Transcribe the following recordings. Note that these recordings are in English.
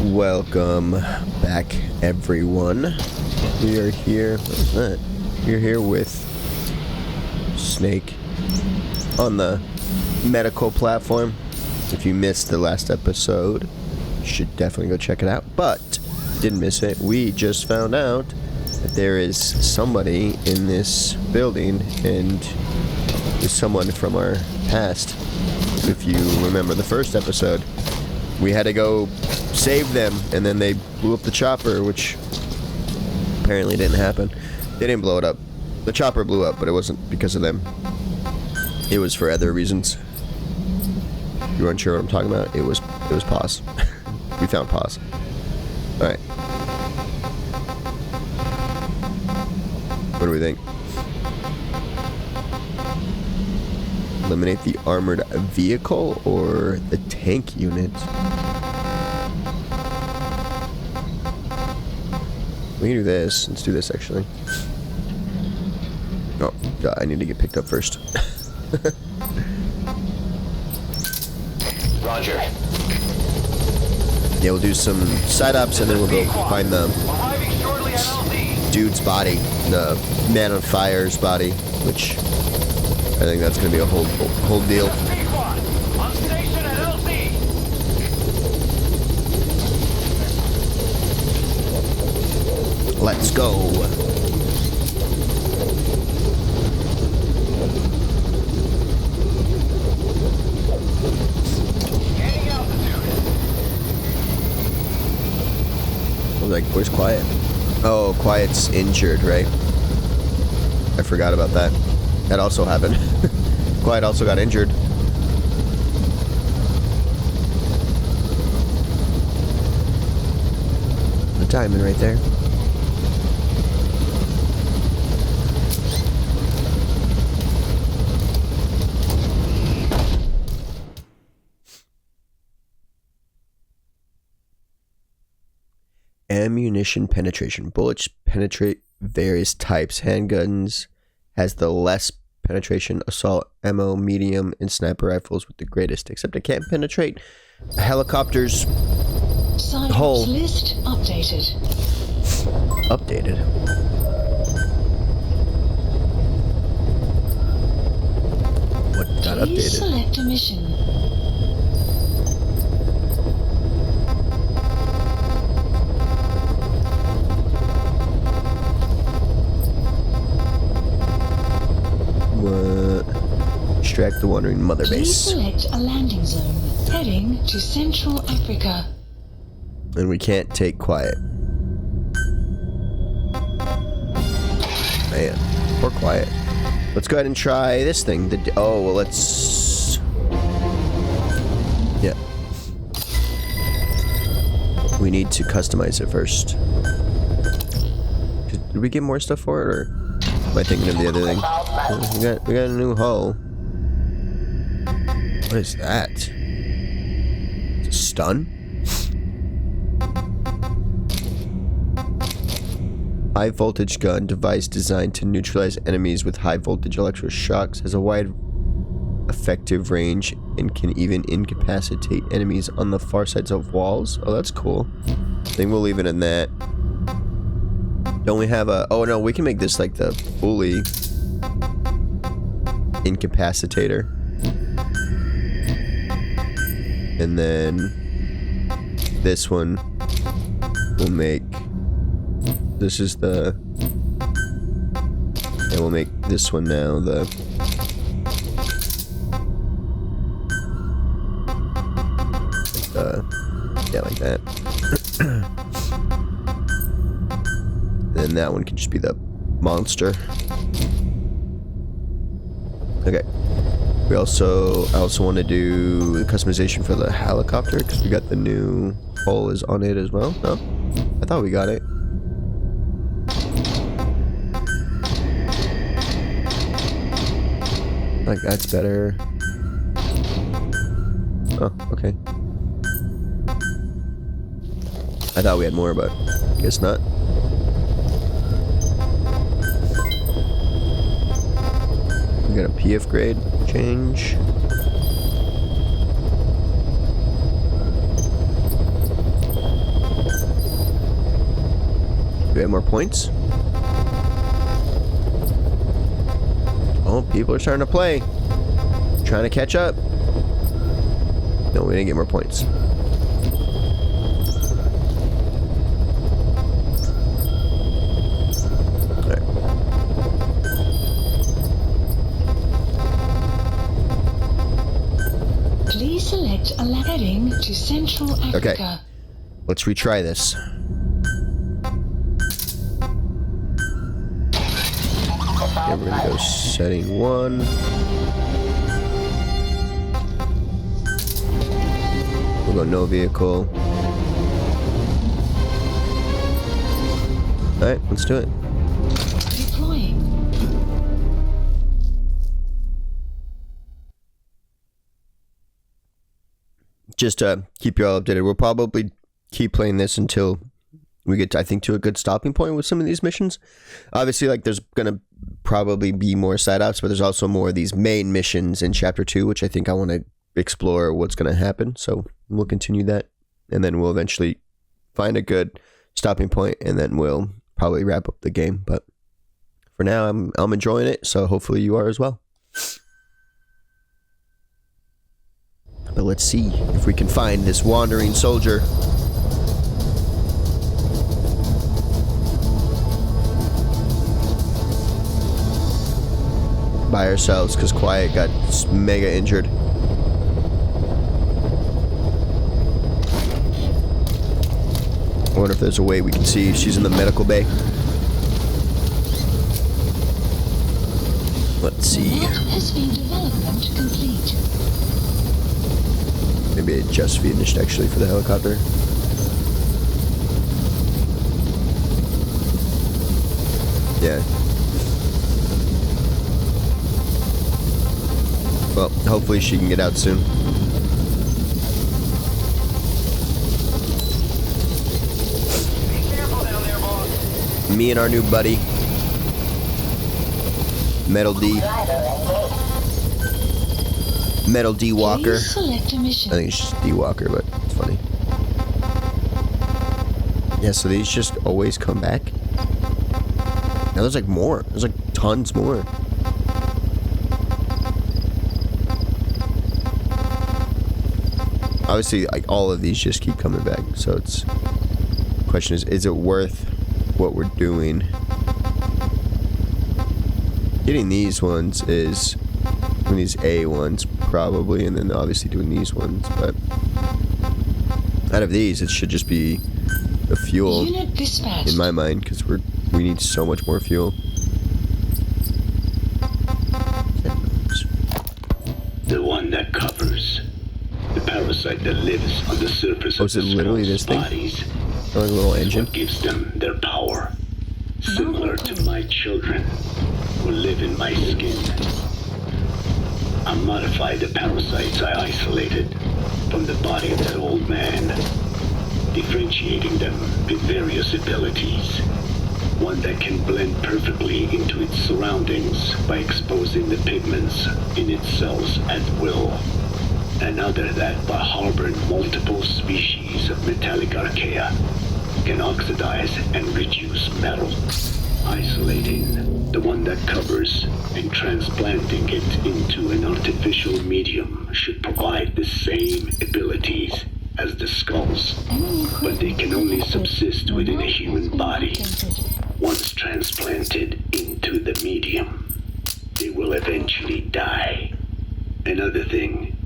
Welcome back, everyone. We are here. What is that? We're here with Snake on the medical platform. If you missed the last episode, you should definitely go check it out. But didn't miss it. We just found out that there is somebody in this building, and is someone from our past. If you remember the first episode, we had to go save them, and then they blew up the chopper, which apparently didn't happen. They didn't blow it up. The chopper blew up, but it wasn't because of them. It was for other reasons. You weren't sure what I'm talking about? It was Paz. We found Paz. Alright. What do we think? Eliminate the armored vehicle or the tank unit? We can do this. Let's do this, actually. Oh, God, I need to get picked up first. Roger. Yeah, we'll do some side ups and then we'll go find the dude's body, the man on fire's body, which I think that's gonna be a whole deal. Let's go. I was like, where's Quiet? Oh, Quiet's injured, right? I forgot about that. That also happened. Quiet also got injured. The diamond right there. Ammunition penetration. Bullets penetrate various types. Handguns has the less penetration. Assault ammo, medium, and sniper rifles with the greatest. Except it can't penetrate a helicopter's hull. List updated. Updated. What got updated? Please select a mission. Extract the wandering mother Please base. select a landing zone heading to Central Africa. And we can't take Quiet. Man, poor Quiet. Let's go ahead and try this thing. Oh, well, let's... Yeah. We need to customize it first. Did we get more stuff for it, or am I thinking of the other thing? We got a new hull. What is that? It's a stun? High voltage gun device designed to neutralize enemies with high voltage electroshocks. Has a wide effective range and can even incapacitate enemies on the far sides of walls. Oh, that's cool. I think we'll leave it in that. Don't we have a... Oh, no, we can make this like the fully incapacitator. And then this one will make... This is the... And we'll make this one now the... Yeah, like that. And that one can just be the monster. Okay. I also want to do the customization for the helicopter, because we got the new hull is on it as well. No? I thought we got it. Like, that's better. Oh, okay. I thought we had more, but guess not. We got a PF grade change. have more points? Oh, people are starting to play. Trying to catch up. No, we didn't get more points. Please select a heading to Central Africa. Okay. Let's retry this. Okay, we're gonna go setting 1. We'll go no vehicle. Alright, let's do it. Deploying. Just to keep you all updated, we'll probably keep playing this until we get, I think, to a good stopping point with some of these missions. Obviously, like, there's gonna probably be more side ops, but there's also more of these main missions in Chapter 2, which I think I want to explore what's gonna happen. So we'll continue that, and then we'll eventually find a good stopping point, and then we'll probably wrap up the game. But for now, I'm enjoying it, so hopefully you are as well. But let's see if we can find this wandering soldier. By ourselves, because Quiet got mega injured. I wonder if there's a way we can see if she's in the medical bay. Let's see. MGSV development complete. Maybe it just finished actually for the helicopter. Yeah. Well, hopefully she can get out soon. Me and our new buddy, Metal D. Metal D Walker. Please select a mission. I think it's just D Walker, but it's funny. Yeah, so these just always come back. Now there's like more. There's like tons more. Obviously, like, all of these just keep coming back. So it's, the question is it worth what we're doing? Getting these ones is, these A ones probably, and then obviously doing these ones. But out of these, it should just be the fuel Unit dispatched. in my mind, because we need so much more fuel. The one that covers. The parasite that lives on the surface Oh, of is it the literally skull's this thing? bodies. Like a little engine. What gives them their power. Similar to my children who live in my skin. I modified the parasites I isolated from the body of that old man, differentiating them with various abilities. One that can blend perfectly into its surroundings by exposing the pigments in its cells at will. Another that, by harboring multiple species of metallic archaea, can oxidize and reduce metal. Isolating the one that covers and transplanting it into an artificial medium should provide the same abilities as the skulls, but they can only subsist within a human body. Once transplanted into the medium, they will eventually die. Another thing,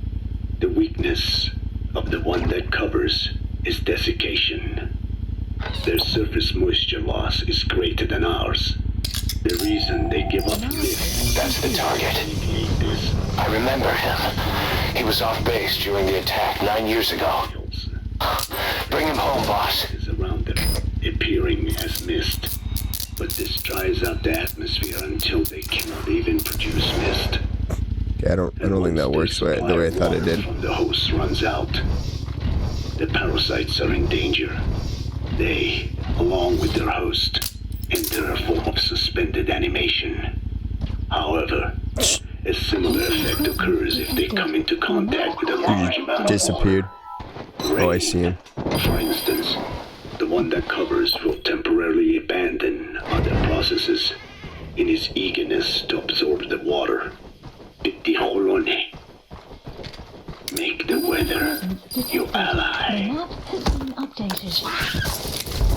the weakness of the one that covers is desiccation. Their surface moisture loss is greater than ours. The reason they give up lift. That's the target. I remember him. He was off base during the attack 9 years ago. Bring him home, boss. Is around them, appearing as mist. But this dries out the atmosphere until they cannot even produce mist. Okay, I don't think that works the way I thought it did. From the host runs out. The parasites are in danger. They, along with their host, enter a form of suspended animation. However, a similar effect occurs if they come into contact with a large amount of Disappeared. water. Oh, I see him. For instance, the one that covers will temporarily abandon other processes in his eagerness to absorb the water. Make the weather your The ally. map has been updated.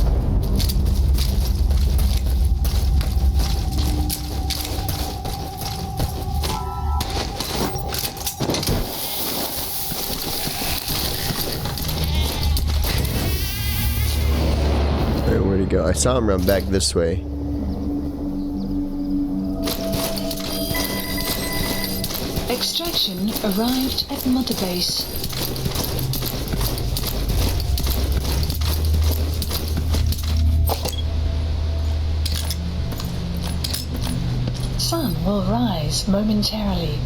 Alright, where'd he go? I saw him run back this way. Extraction arrived at Mother Base. Sun will rise momentarily.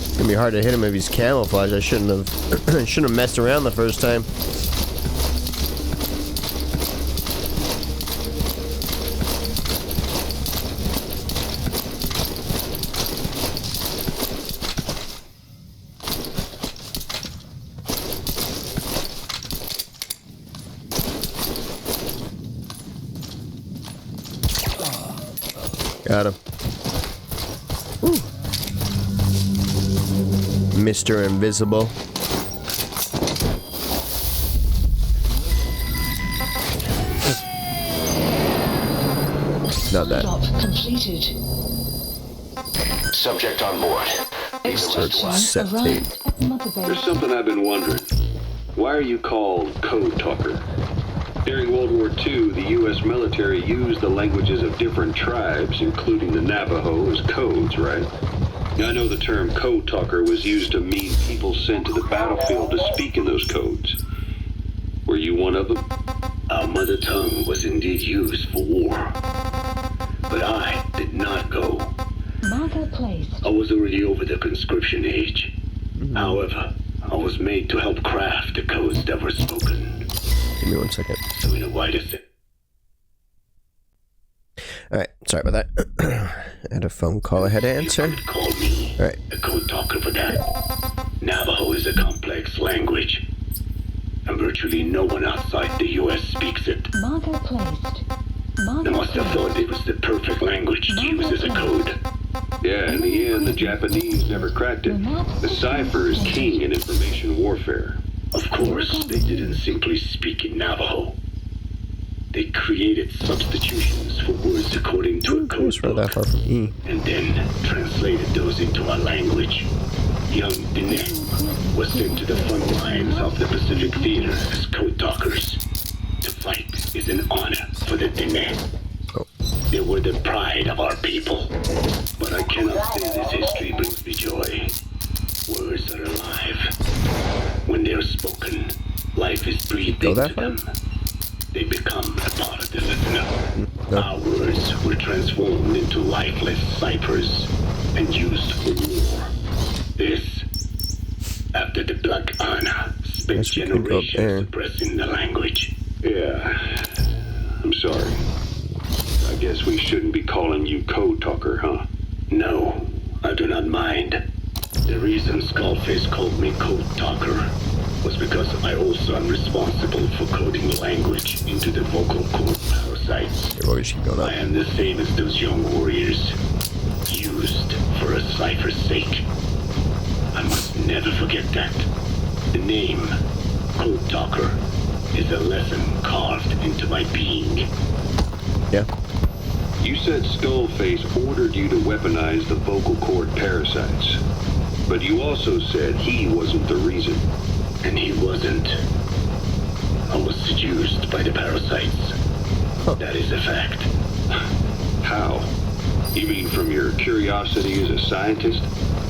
It's gonna be hard to hit him if he's camouflaged. I shouldn't have messed around the first time. Got him. Woo. Mr. Invisible. Not that. Stop completed. Subject on board. Extraction Set arrived at Mother There's Base. something I've been wondering. Why are you called Code Talker? During World War II, the U.S. military used the languages of different tribes, including the Navajo, as codes, right? Now, I know the term Code Talker was used to mean people sent to the battlefield to speak in those codes. Were you one of them? Our mother tongue was indeed used for war. But I did not go. Marker placed. I was already over the conscription age. However, I was made to help craft the codes that were spoken. Give me 1 second. So in a wider sense. Alright, sorry about that. I had a phone call I had to answer. You could call me Alright. a code talker for that. Navajo is a complex language, and virtually no one outside the U.S. speaks it. Marker placed. I Marker must have thought it was the perfect language to use as a code. Yeah, in the end, the Japanese never cracked it. The cipher is king in information warfare. Of course, they didn't simply speak in Navajo. They created substitutions for words according to a code It's not that book, far from E. and then translated those into our language. Young Diné was sent to the front lines of the Pacific Theater as code talkers. To fight is an honor for the Diné. Oh. They were the pride of our people. But I cannot say this history brings me joy. Words are alive. When they are spoken, life is breathed Go into that far? them. They become a part of the listener. No. Our words were transformed into lifeless ciphers and used for war. This, after the Black Anna spent Guess we could go up there. generations suppressing the language. Yeah, I'm sorry. I guess we shouldn't be calling you Code Talker, huh? No, I do not mind. The reason Skullface called me Code Talker was because I also am responsible for coding language into the vocal cord parasites. Here, we'll just keep going I up. am the same as those young warriors, used for a cipher's sake. I must never forget that. The name, Code Talker, is a lesson carved into my being. Yeah. You said Skullface ordered you to weaponize the vocal cord parasites. But you also said he wasn't the reason. And he wasn't. I was seduced by the parasites. That is a fact. How? You mean from your curiosity as a scientist?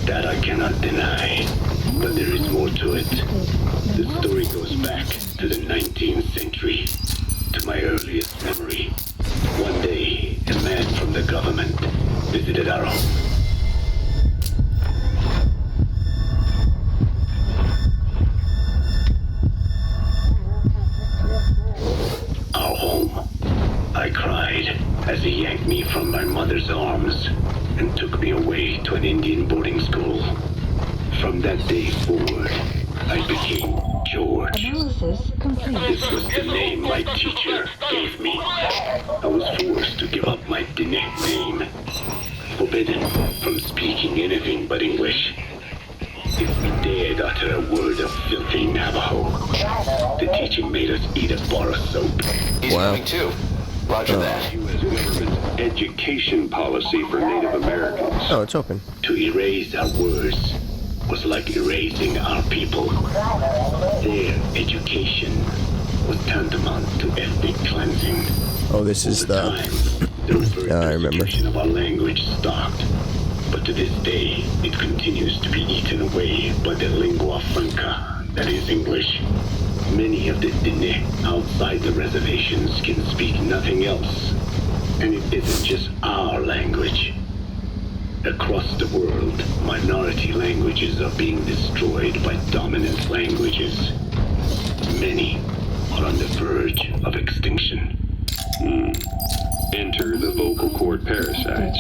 That I cannot deny. But there is more to it. The story goes back to the 19th century, to my earliest memory. One day, a man from the government visited our home. Our home. I cried as he yanked me from my mother's arms and took me away to an Indian boarding school. From that day forward, I became George. Analysis complete. This was the name my teacher gave me. I was forced to give up my Diné name. Forbidden from speaking anything but English. If we dared utter a word of filthy Navajo, the teacher made us eat a bar of soap. He's coming too. Roger that. U.S. government's education policy for Native Americans. Oh, it's open. To erase our words was like erasing our people. Their education was tantamount to ethnic cleansing. Oh, this is the... I remember. Of our language stopped, but to this day, it continues to be eaten away by the lingua franca, that is English. Many of the Diné outside the reservations can speak nothing else, and it isn't just our language. Across the world, minority languages are being destroyed by dominant languages. Many are on the verge of extinction. Enter the vocal cord parasites.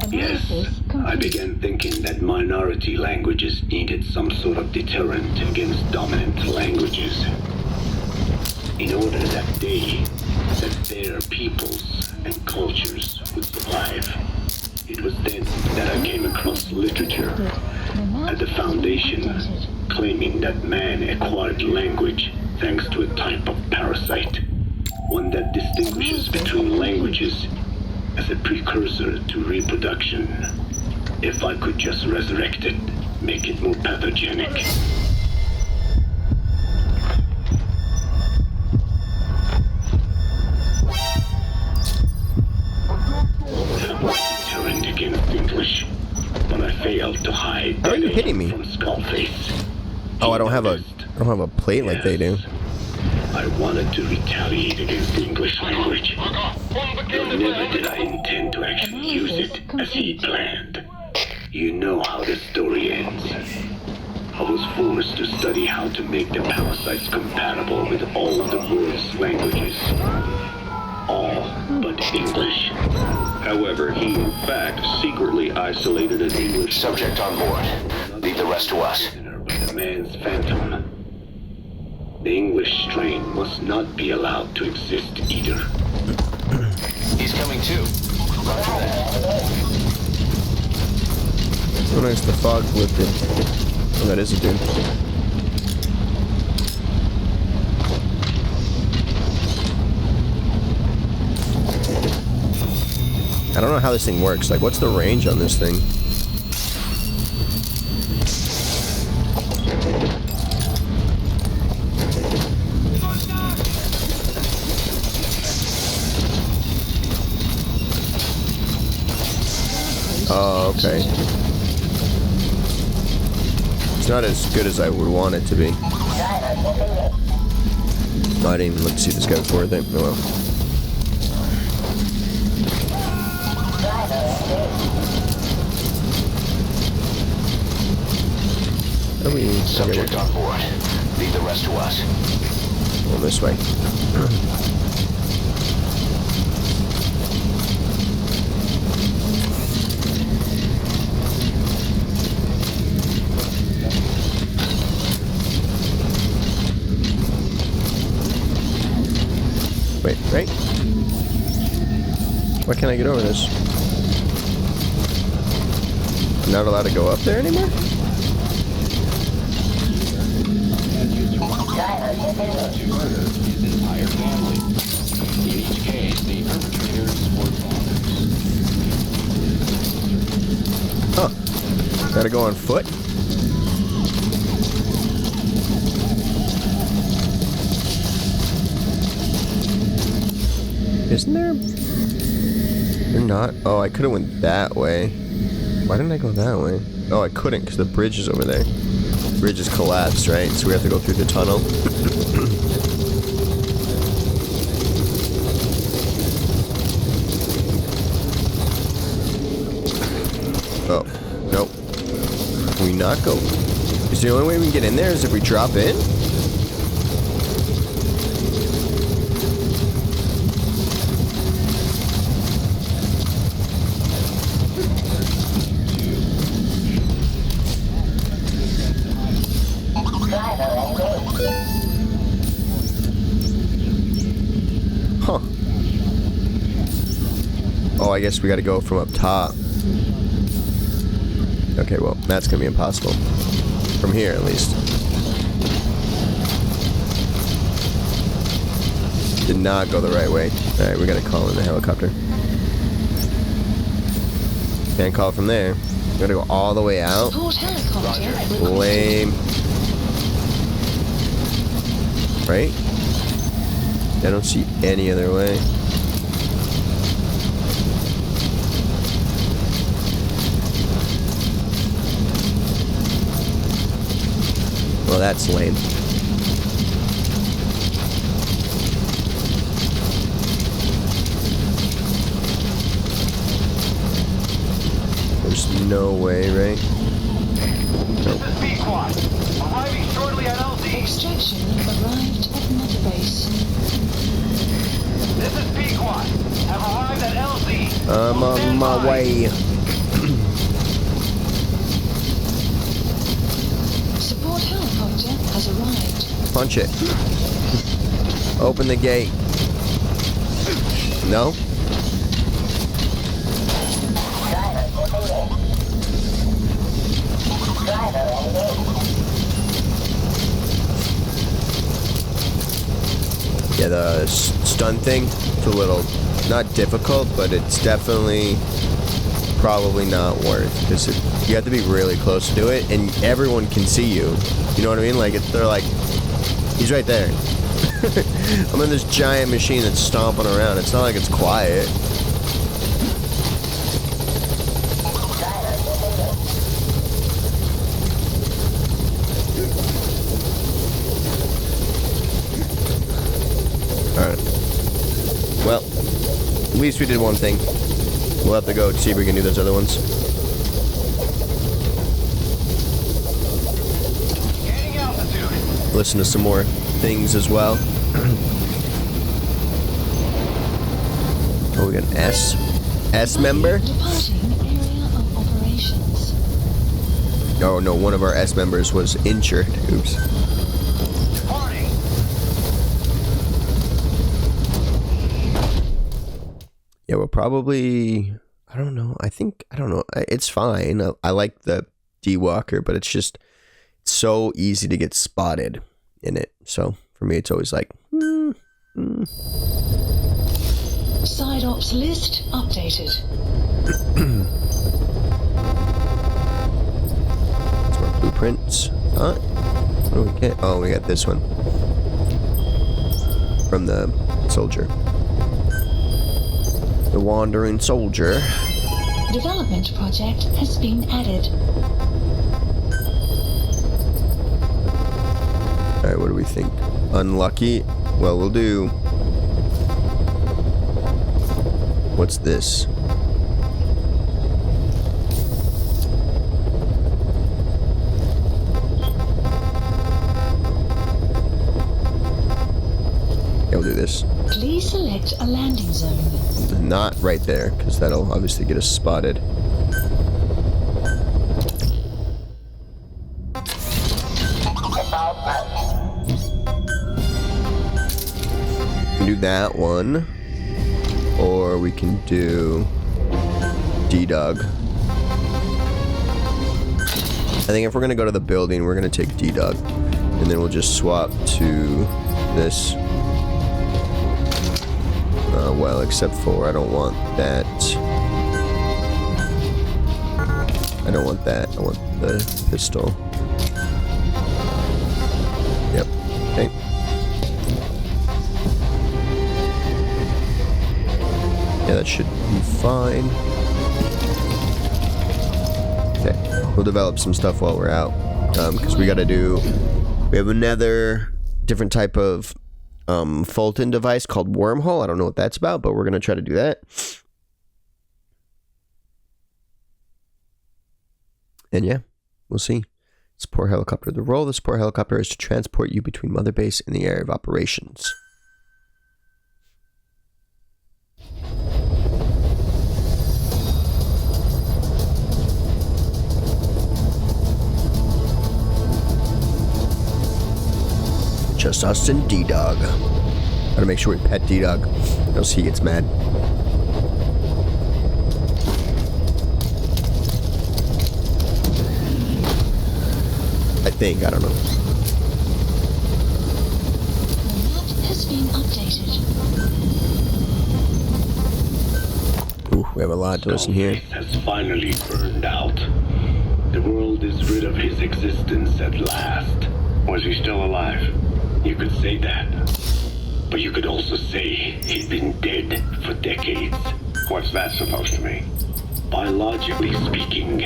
Yes, I began thinking that minority languages needed some sort of deterrent against dominant languages. In order that their peoples and cultures would survive. It was then that I came across literature at the foundation claiming that man acquired language thanks to a type of parasite. One that distinguishes between languages as a precursor to reproduction. If I could just resurrect it, make it more pathogenic. That was deterrent against English, but I failed to hide. How are you hitting me? From Skullface. Oh, I don't have a plate like they do. I wanted to retaliate against the English language, though never did I intend to actually use it as he planned. You know how the story ends. I was forced to study how to make the parasites compatible with all the world's languages. All but English. However, he in fact secretly isolated an English Subject on board. Leave the rest to us. The man's phantom. The English strain must not be allowed to exist either. He's coming too. Roger that. So nice the fog lifted. Oh, that is a dude. I don't know how this thing works. Like, what's the range on this thing? Oh, okay. It's not as good as I would want it to be. Oh, I didn't even look to see this guy before. Oh well. Subject on board. Leave the rest to us. Well, this way. Wait, right? Why can't I get over this? I'm not allowed to go up there anymore? Huh. Gotta go on foot? Isn't there? They're not. Oh, I could have went that way. Why didn't I go that way? Oh, I couldn't because the bridge is over there. The bridge is collapsed, right? So we have to go through the tunnel. Oh, nope. Can we not go? Is the only way we can get in there is if we drop in? Huh. Oh, I guess we gotta go from up top. Okay, well, that's gonna be impossible. From here, at least. Did not go the right way. Alright, we gotta call in the helicopter. Can't call from there. We gotta go all the way out. Support helicopter. Lame. Right? I don't see any other way. Well, that's lame. There's no way, right? Nope. This is P-Quad. Arriving shortly at LZ. Extraction arrived at Mother Base. This is P-Quad. Have arrived at LZ. I'm on my way. Support helicopter has arrived. Punch it. Open the gate. No? Yeah, the stun thing, it's a little, not difficult, but it's definitely probably not worth, because you have to be really close to do it, and everyone can see you. You know what I mean? Like, they're like, he's right there. I'm in this giant machine that's stomping around. It's not like it's quiet. Alright. Well, at least we did one thing. We'll have to go see if we can do those other ones. Gaining altitude. Listen to some more things as well. Oh, we got an S member? Departing area of operations. Oh no, one of our S members was injured. Oops. Departing. Yeah, we'll probably, I don't know. I don't know. It's fine. I like the D-Walker, but it's just so easy to get spotted in it. So for me, it's always like, Side ops list updated. That's more blueprints. Huh? What do we get? Oh, we got this one. From the soldier. The wandering soldier. Development project has been added. Alright, what do we think? Unlucky? Well, we'll do... What's this? Yeah, we'll do this. Please select a landing zone. Not right there, because that'll obviously get us spotted. We can do that one. Or we can do D-Dog. I think if we're going to go to the building, we're going to take D-Dog. And then we'll just swap to this. Well, except for I don't want that. I don't want that. I want the pistol. Yep. Okay. Yeah, that should be fine. Okay. We'll develop some stuff while we're out. Because we gotta do... We have another different type of Fulton device called Wormhole. I don't know what that's about, but we're going to try to do that. And yeah, we'll see. Support helicopter. The role of the support helicopter is to transport you between Mother Base and the area of operations. Just us and D-Dog. Gotta make sure we pet D-Dog, else he gets mad. I think, I don't know. The map has been updated. Ooh, we have a lot to listen here. Has finally burned out. The world is rid of his existence at last. Was he still alive? You could say that. But you could also say he'd been dead for decades. What's that supposed to mean? Biologically speaking,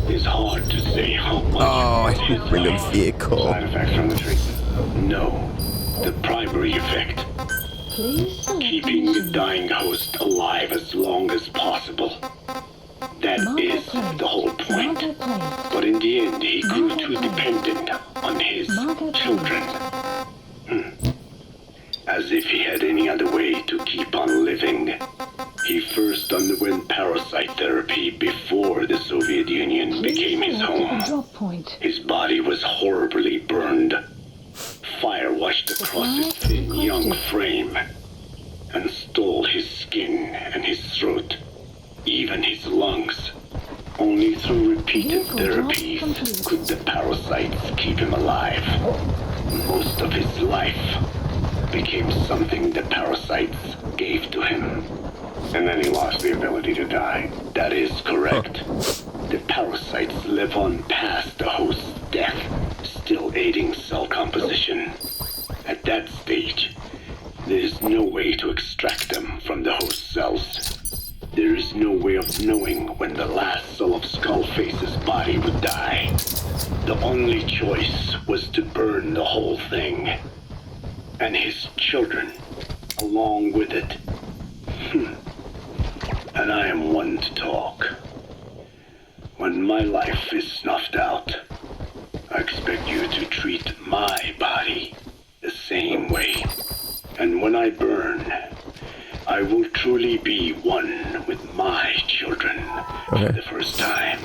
it's hard to say how much. Oh, I didn't bring a vehicle. Side effects from the treatment? No. The primary effect. Please select Keeping the dying host alive as long as possible. That is the whole point. But in the end, he grew too dependent on his children. As if he had any other way to keep on living. He first underwent parasite therapy before the Soviet Union became his home. His body was horribly burned. Fire washed across his thin young frame and stole his skin and his throat, even his lungs. Only through repeated therapies could the parasites keep him alive. Most of his life became something the parasites gave to him. And then he lost the ability to die. That is correct. The parasites live on past the host's death, still aiding cell composition. At that stage, there is no way to extract them from the host cells. There is no way of knowing when the last cell of Skullface's body would die. The only choice was to burn the whole thing. And his children, along with it. And I am one to talk. When my life is snuffed out, I expect you to treat my body the same way. And when I burn, I will truly be one with my children for the first time.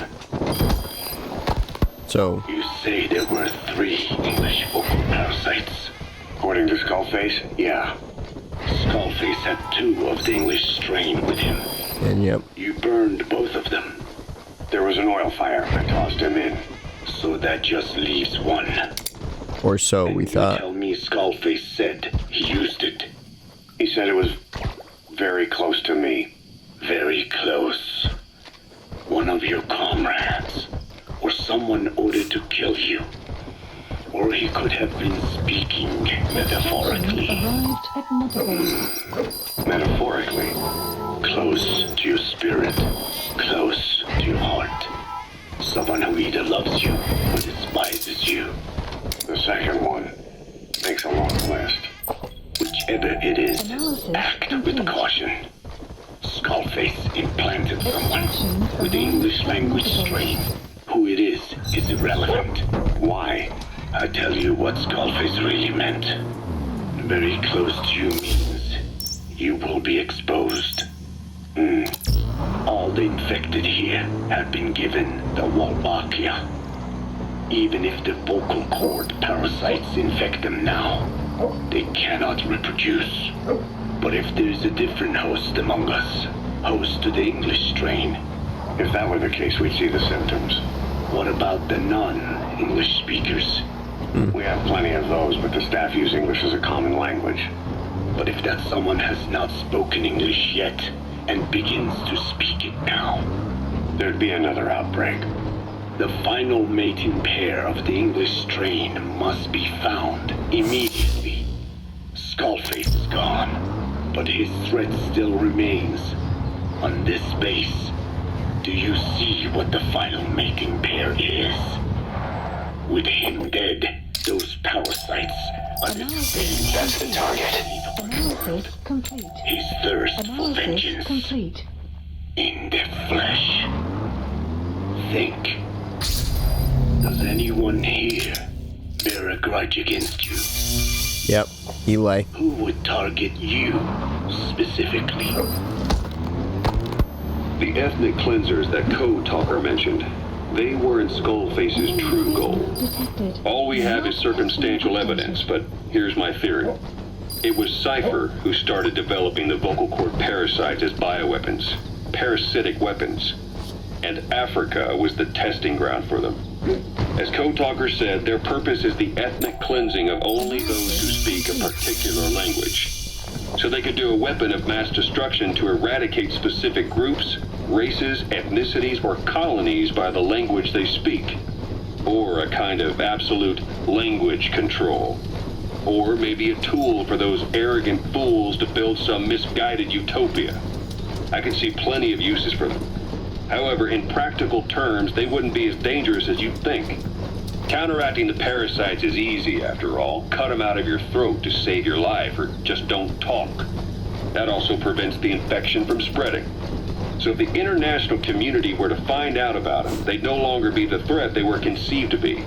So, You say there were 3 English vocal parasites. According to Skullface, yeah. Skullface had 2 of the English strain with him. and yep. You burned both of them. There was an oil fire. I tossed him in. So that just leaves 1. Or so we You thought. tell me Skullface said he used it. He said it was very close to me. Very close. One of your comrades. Or someone ordered to kill you. Or he could have been speaking metaphorically. Arrived at Mother Base. Metaphorically. Close to your spirit. Close to your heart. Someone who either loves you or despises you. The second one makes a long list. Whichever it is, act with caution. Skullface implanted someone with the English language strain. Who it is irrelevant. Why? I tell you what Skullface really meant. Very close to you means you will be exposed. All the infected here have been given the Wolbachia. Even if the vocal cord parasites infect them now, they cannot reproduce. But if there is a different host among us, host to the English strain, if that were the case, we'd see the symptoms. What about the non-English speakers? We have plenty of those, but the staff use English as a common language. But if that someone has not spoken English yet, and begins to speak it now, there'd be another outbreak. The final mating pair of the English strain must be found immediately. Skullface is gone, but his threat still remains. On this base, do you see what the final mating pair is? With him dead, those parasites are the same. That's the target. Analysis complete. His thirst for Analysis vengeance complete. in their flesh. Think. Does anyone here bear a grudge against you? Yep. Eli. Who would target you specifically? The ethnic cleansers that Code Talker mentioned. They weren't Skullface's true goal. Detected. All we have is circumstantial evidence, but here's my theory. It was Cypher who started developing the vocal cord parasites as bioweapons, parasitic weapons, and Africa was the testing ground for them. As Code Talker said, their purpose is the ethnic cleansing of only those who speak a particular language. So they could do a weapon of mass destruction to eradicate specific groups, races, ethnicities, or colonies by the language they speak. Or a kind of absolute language control. Or maybe a tool for those arrogant fools to build some misguided utopia. I can see plenty of uses for them. However, in practical terms, they wouldn't be as dangerous as you'd think. Counteracting the parasites is easy, after all. Cut them out of your throat to save your life, or just don't talk. That also prevents the infection from spreading. So if the international community were to find out about them, they'd no longer be the threat they were conceived to be.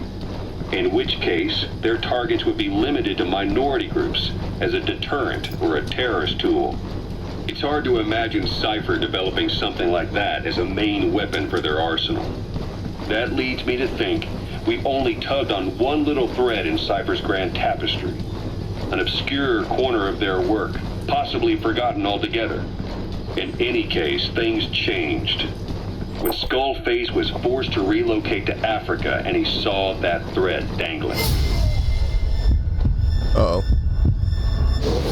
In which case, their targets would be limited to minority groups as a deterrent or a terrorist tool. It's hard to imagine Cypher developing something like that as a main weapon for their arsenal. That leads me to think we've only tugged on one little thread in Cypher's grand tapestry. An obscure corner of their work, possibly forgotten altogether. In any case, things changed. When Skullface was forced to relocate to Africa and he saw that thread dangling. Uh-oh.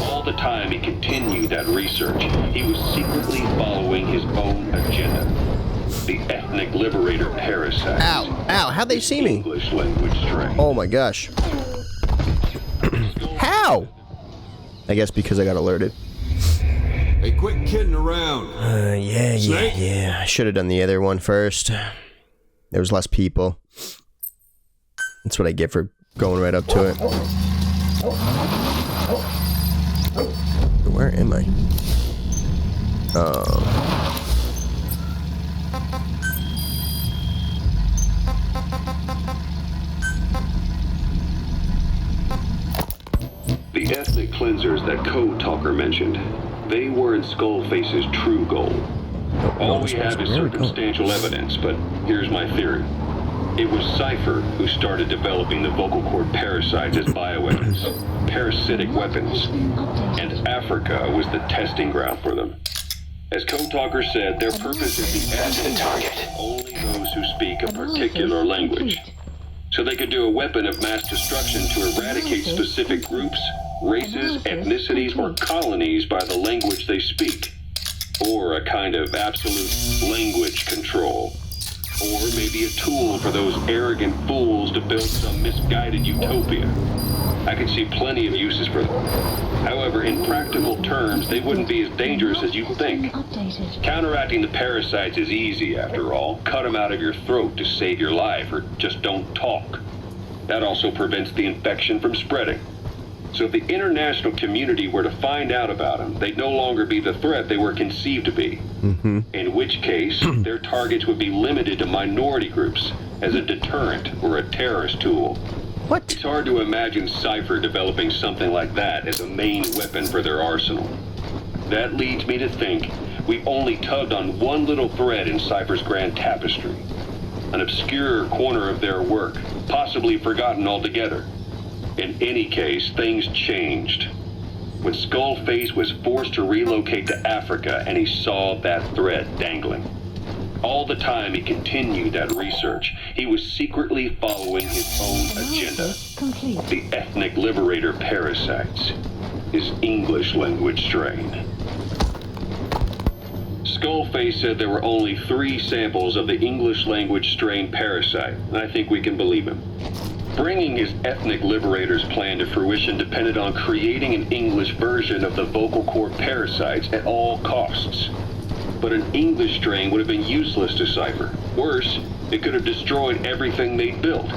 All the time he continued that research, he was secretly following his own agenda. The ethnic liberator parasite. Ow! Ow! How'd they see me? English language strain. Oh my gosh. How? I guess because I got alerted. Hey, quit kidding around. Yeah. I should have done the other one first. There was less people. That's what I get for going right up to it. Where am I? The ethnic cleansers that Code Talker mentioned, they weren't Skullface's true goal. All we have is circumstantial evidence, but here's my theory. It was Cypher who started developing the vocal cord parasites as bioweapons, parasitic weapons, and Africa was the testing ground for them. As Code Talker said, their purpose is the That's the target. only those who speak a particular language. So they could do a weapon of mass destruction to eradicate specific groups, races, ethnicities, or colonies by the language they speak. Or a kind of absolute language control. Or maybe a tool for those arrogant fools to build some misguided utopia. I could see plenty of uses for them. However, in practical terms, they wouldn't be as dangerous as you'd think. Counteracting the parasites is easy, after all. Cut them out of your throat to save your life, or just don't talk. That also prevents the infection from spreading. So if the international community were to find out about them, they'd no longer be the threat they were conceived to be. In which case, their targets would be limited to minority groups as a deterrent or a terrorist tool. What? It's hard to imagine Cypher developing something like that as a main weapon for their arsenal. That leads me to think we've only tugged on one little thread in Cypher's grand tapestry. An obscure corner of their work, possibly forgotten altogether. In any case, things changed. When Skullface was forced to relocate to Africa and he saw that thread dangling. All the time he continued that research, he was secretly following his own agenda. The ethnic liberator parasites. His English language strain. Skullface said there were only 3 samples of the English language strain parasite, and I think we can believe him. Bringing his ethnic liberator's plan to fruition depended on creating an English version of the vocal cord parasites at all costs. But an English strain would have been useless to Cypher. Worse, it could have destroyed everything they'd built.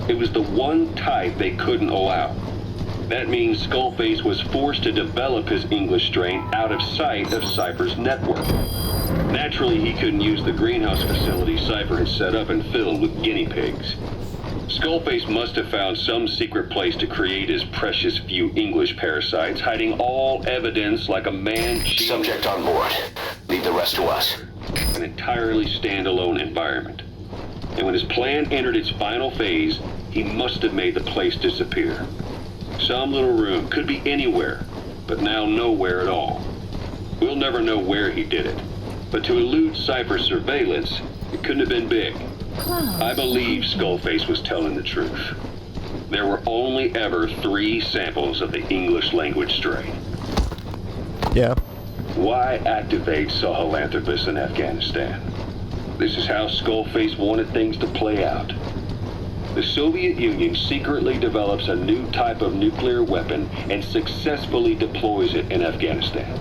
It was the one type they couldn't allow. That means Skullface was forced to develop his English strain out of sight of Cypher's network. Naturally, he couldn't use the greenhouse facility Cypher had set up and filled with guinea pigs. Skullface must have found some secret place to create his precious few English parasites, hiding all evidence like a man cheating. Subject on board. Leave the rest to us. An entirely standalone environment. And when his plan entered its final phase, he must have made the place disappear. Some little room, could be anywhere, but now nowhere at all. We'll never know where he did it, but to elude Cypher's surveillance, it couldn't have been big. I believe Skullface was telling the truth. There were only ever 3 samples of the English language strain. Yeah. Why activate Sahelanthropus in Afghanistan? This is how Skullface wanted things to play out. The Soviet Union secretly develops a new type of nuclear weapon and successfully deploys it in Afghanistan.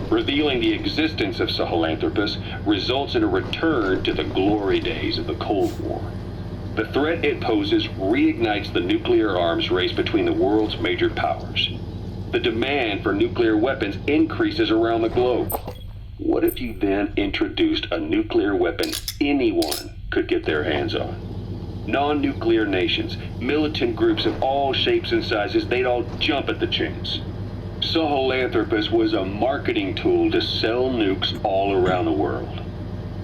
Revealing the existence of Sahelanthropus results in a return to the glory days of the Cold War. The threat it poses reignites the nuclear arms race between the world's major powers. The demand for nuclear weapons increases around the globe. What if you then introduced a nuclear weapon anyone could get their hands on? Non-nuclear nations, militant groups of all shapes and sizes, they'd all jump at the chance. Sahelanthropus was a marketing tool to sell nukes all around the world.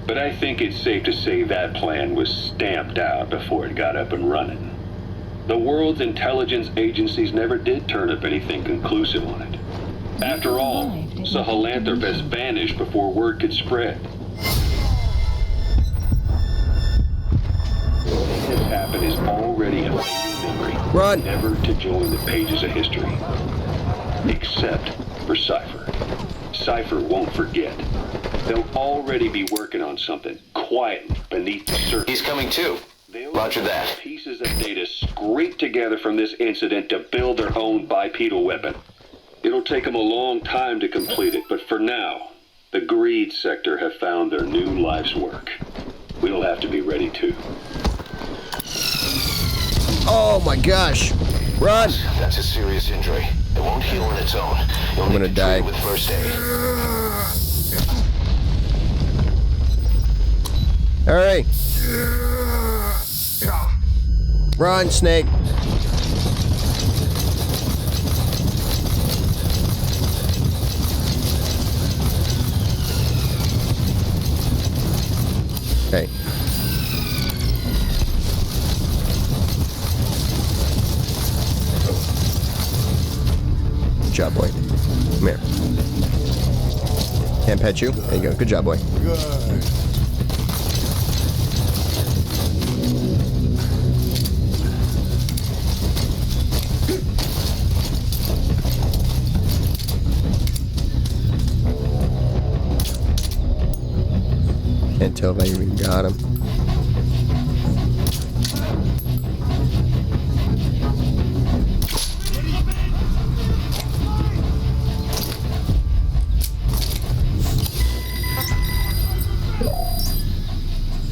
But I think it's safe to say that plan was stamped out before it got up and running. The world's intelligence agencies never did turn up anything conclusive on it. After all, Sahelanthropus vanished before word could spread. What has happened is already a fading memory, Run! never to join the pages of history. Except for Cypher. Cypher won't forget. They'll already be working on something, quietly, beneath the surface. He's coming too. They'll Roger use that. pieces of data scraped together from this incident to build their own bipedal weapon. It'll take them a long time to complete it, but for now, the greed sector have found their new life's work. We'll have to be ready too. Oh my gosh! Run! That's a serious injury. It won't heal on its own. You'll I'm need gonna to die. treat it with first aid. Alright. Run, Snake. Hey. Good job, boy. Come here. Can't pet you? There you go. Good job, boy. Can't tell if I even got him.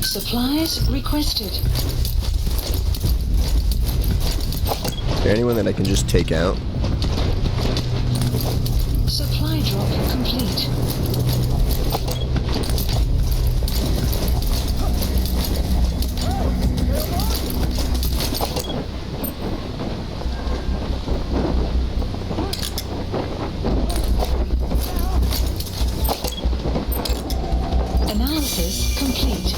Supplies requested. Is there anyone that I can just take out? Supply drop complete. Analysis complete.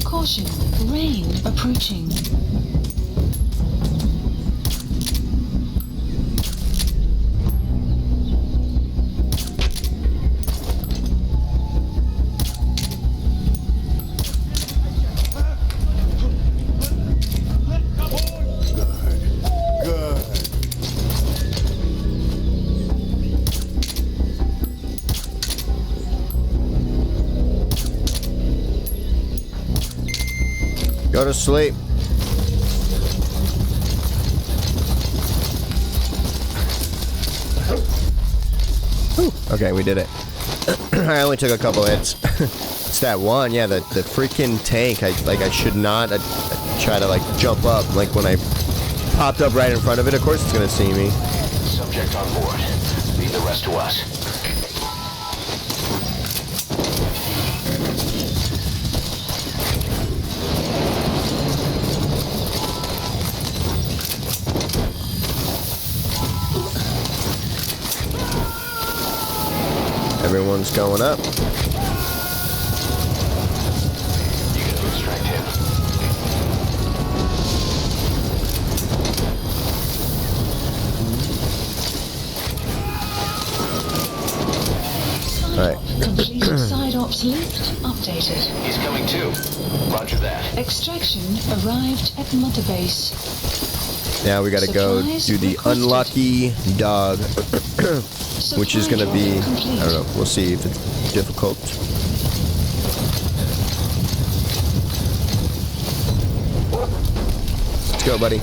Caution, rain approaching. Go to sleep. Whew. Okay, we did it. I only took a couple hits. It's that one, yeah, the freaking tank. I should not try to jump up. Like when I popped up right in front of it, of course it's gonna see me. Subject on board. Leave the rest to us. Everyone's going up. You gotta extract him. Alright. Complete side ops list updated. He's coming too. Roger that. Extraction arrived at Mother Base. Now we gotta go do the unlucky dog, which is gonna be, I don't know, we'll see if it's difficult. Let's go, buddy.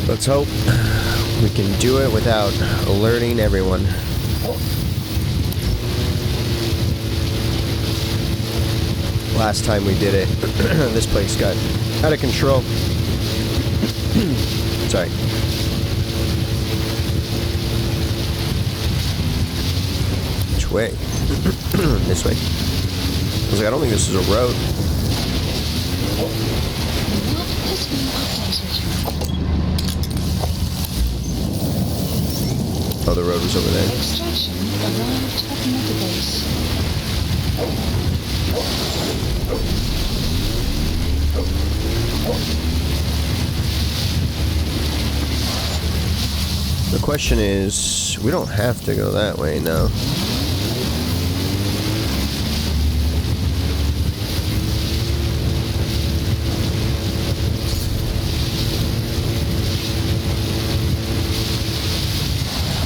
Let's hope we can do it without alerting everyone. Last time we did it, this place got out of control. Sorry. Which way? This way. I was like, I don't think this is a road. Map has been updated. Oh, the road was over there. Extraction arrived at Mother Base. The question is, we don't have to go that way now.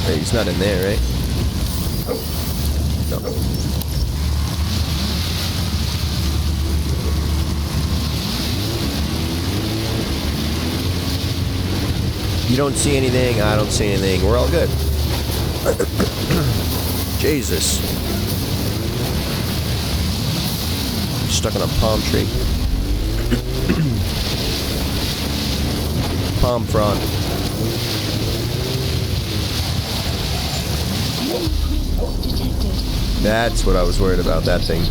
Wait, he's not in there, right? No. You don't see anything, I don't see anything. We're all good. Jesus. Stuck on a palm tree. Palm frond. That's what I was worried about, that thing.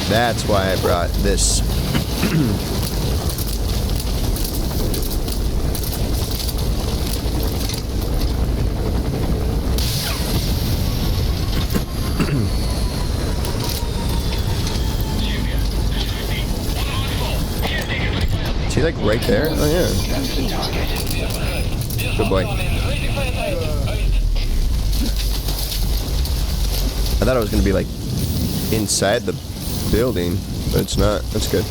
That's why I brought this. Is he like right there? Oh yeah. Good boy. I thought it was gonna be like inside the building, but it's not. That's good.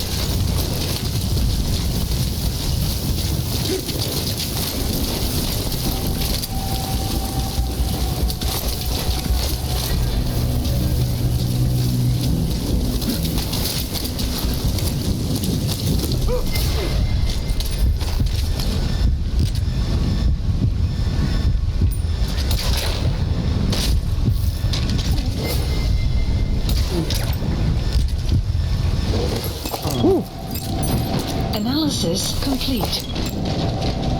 Analysis complete.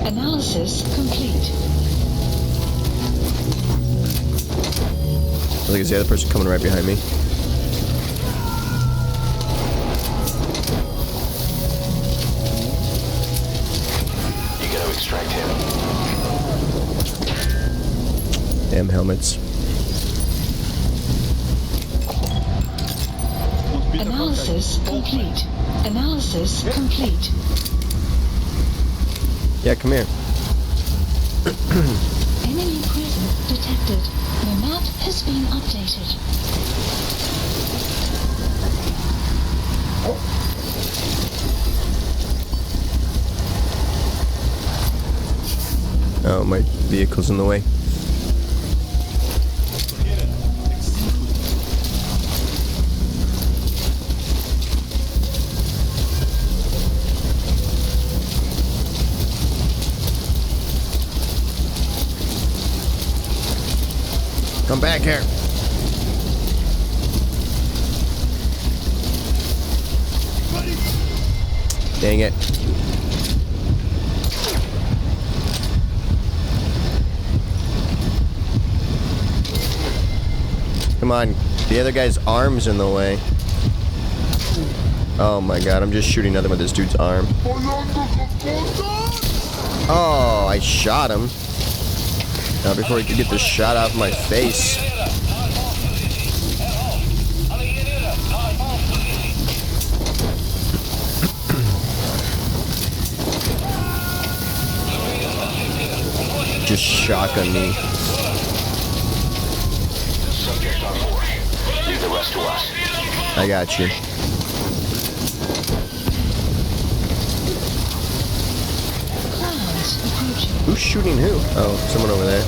Analysis complete. I think it's the other person coming right behind me. You gotta extract him. Damn helmets. Analysis complete. Analysis complete. Yeah, come here. Enemy presence detected. The map has been updated. Oh, my vehicle's in the way. Come back here. Dang it. Come on. The other guy's arm's in the way. Oh my god, I'm just shooting nothing with this dude's arm. Oh, I shot him. Now before he could get the shot off my face. Just shotgun me. Subject on board. Leave the rest to us. I got you. Clouds approaching. Who's shooting who? Oh, someone over there.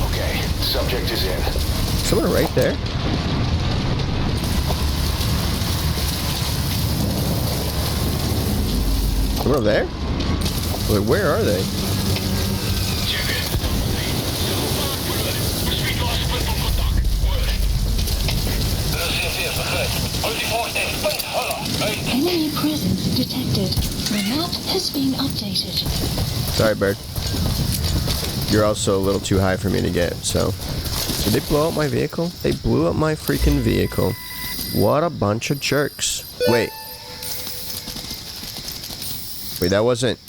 Okay, subject is in. Someone right there? Someone over there? Wait, where are they? Enemy presence detected. The map has been updated. Sorry, bird. You're also a little too high for me to get, so... Did they blow up my vehicle? They blew up my freaking vehicle. What a bunch of jerks. Wait. Wait, that wasn't...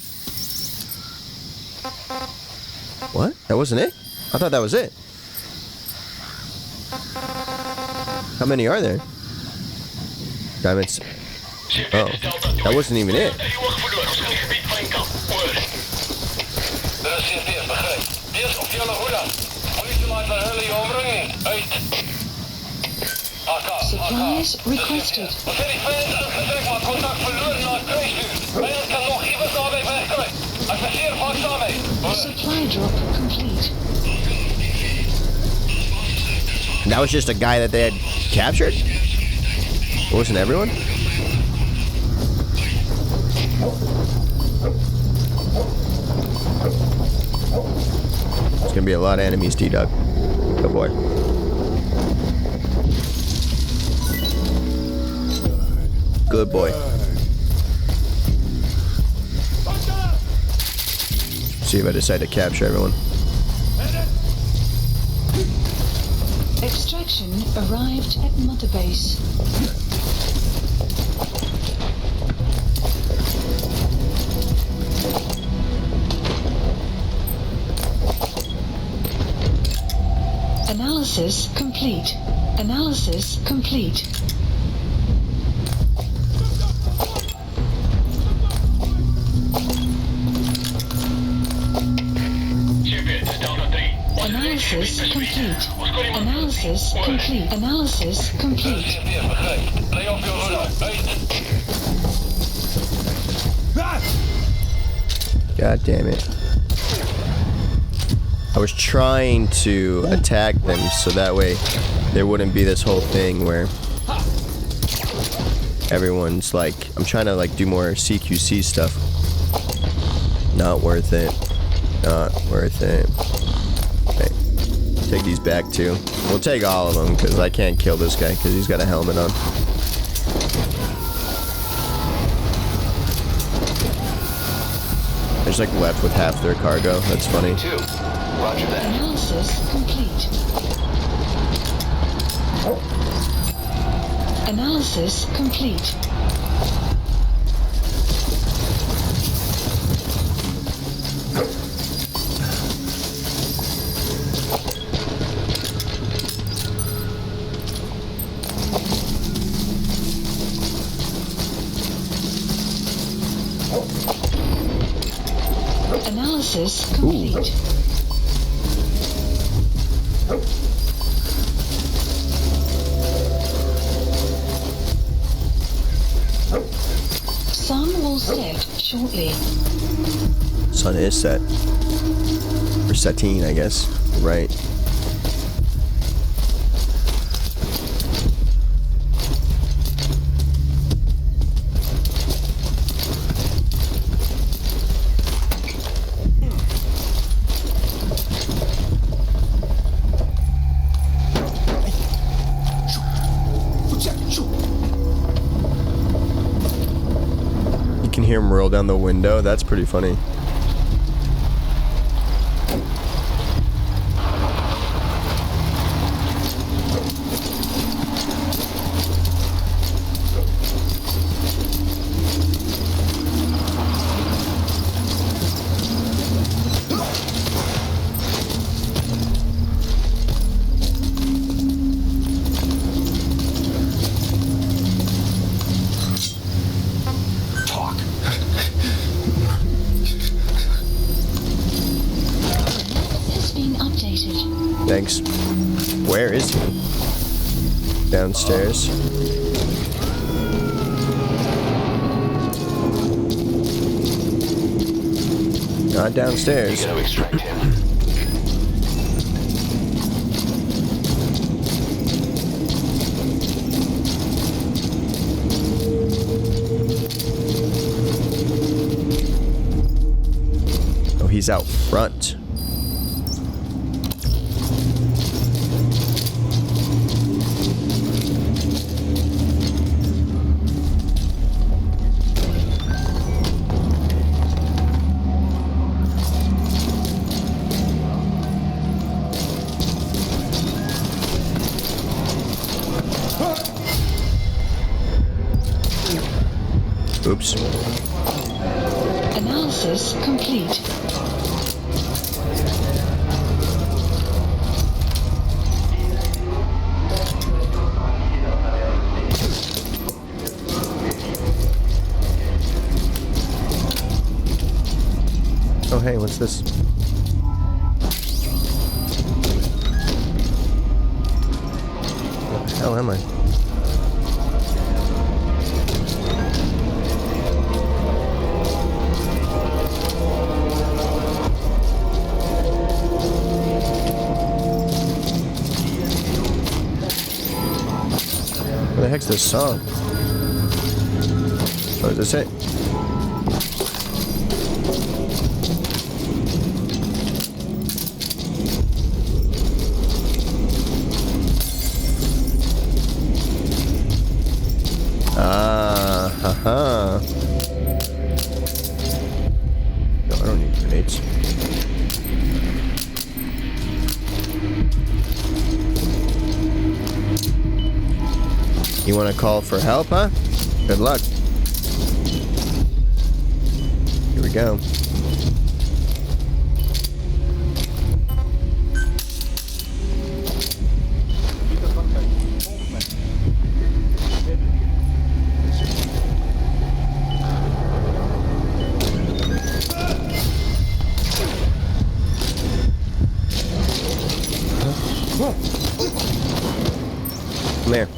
What? That wasn't it? I thought that was it. How many are there? Diamonds. Oh, that wasn't even it. Supplies requested. Supply drop complete. That was just a guy that they had captured? It wasn't everyone? There's gonna be a lot of enemies, T-Dog. Good boy. Good boy. See if I decide to capture everyone. Extraction arrived at Mother Base. Analysis complete. Analysis complete. Analysis complete. Analysis complete. Analysis complete. God damn it. I was trying to attack them so that way there wouldn't be this whole thing where everyone's like, I'm trying to like do more CQC stuff. Not worth it. Not worth it. Okay. Take these back too. We'll take all of them because I can't kill this guy because he's got a helmet on. They're just like left with half their cargo. That's funny. Roger that. Analysis complete. Analysis complete. Analysis complete. Sun will set shortly. Sun is set. Or setting, I guess. Right. You can hear him roll down the window. That's pretty funny. Thanks. Where is he? Downstairs. Not downstairs. You gotta extract him. Oh, he's out front. Oops. Analysis complete. Oh, hey, what's this? What the hell am I? What the heck's this song? What does it say? Ah, haha. No, I don't need grenades. You want to call for help, huh? Good luck. Here we go. Come here.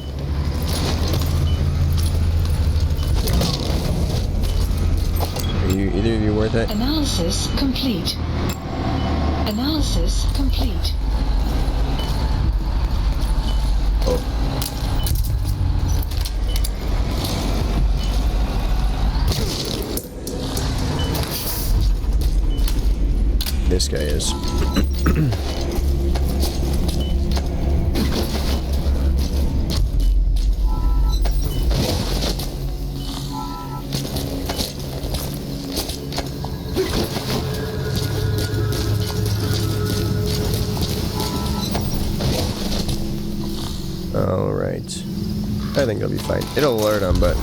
Either of you worth it? Analysis complete. Analysis complete. Oh. This guy is. Alright. I think it'll be fine. It'll alert him, but...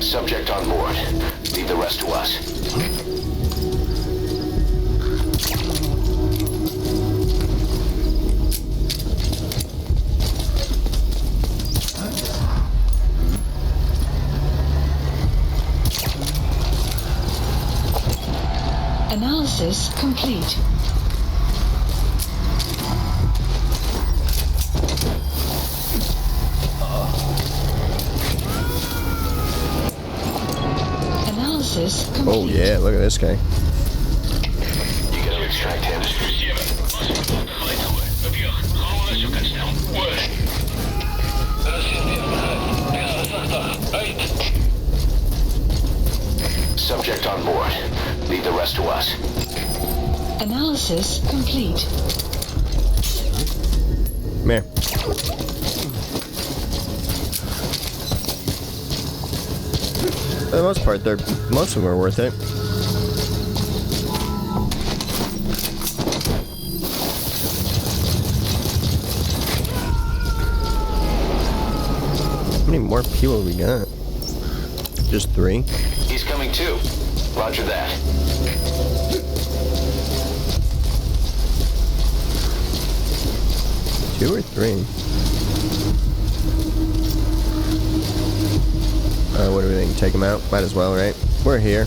Subject on board. Leave the rest to us. Analysis complete. Analysis complete. Oh yeah, look at this guy. You gotta extract him. Subject on board. Leave the rest to us. Analysis complete. Come here. For the most part, most of them are worth it. How many more people we got? Just 3? He's coming too. Roger that. Two or 3? What do we think? Take him out? Might as well, right? We're here.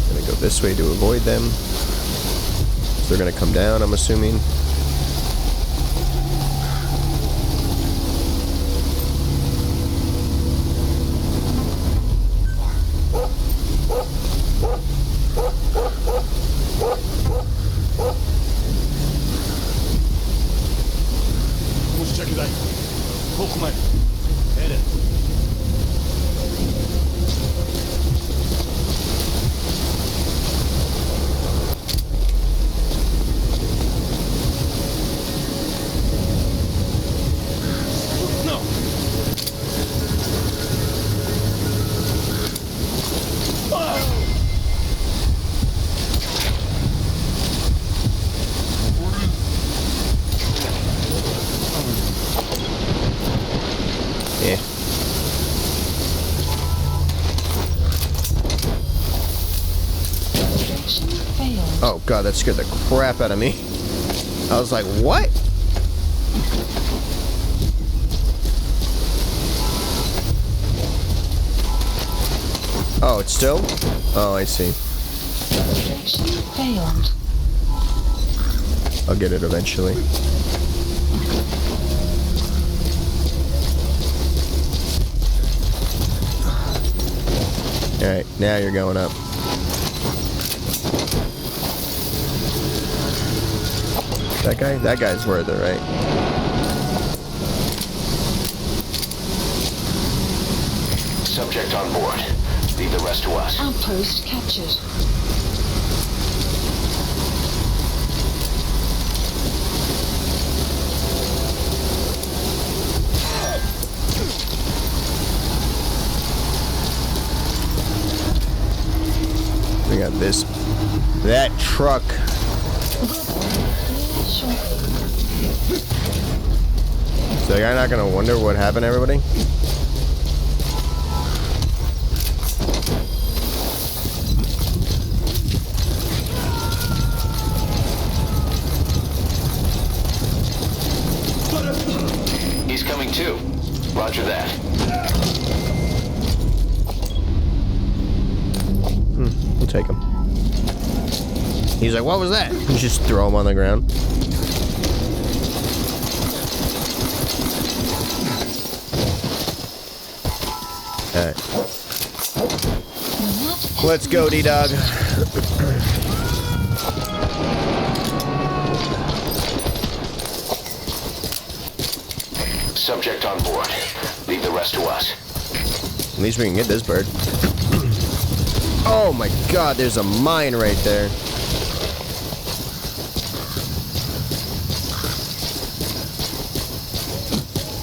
Gonna go this way to avoid them. They're gonna come down, I'm assuming. Oh god, that scared the crap out of me. I was like, what? Oh, it's still? Oh, I see. Failed. I'll get it eventually. Alright, now you're going up. That guy? That guy's worth it, right? Subject on board. Leave the rest to us. Outpost captured. We got this. That truck. So the guy not gonna wonder what happened, everybody? He's coming too. Roger that. We'll take him. He's like, what was that? You just throw him on the ground. Alright. Let's go, D-Dog. Subject on board. Leave the rest to us. At least we can get this bird. Oh my god, there's a mine right there.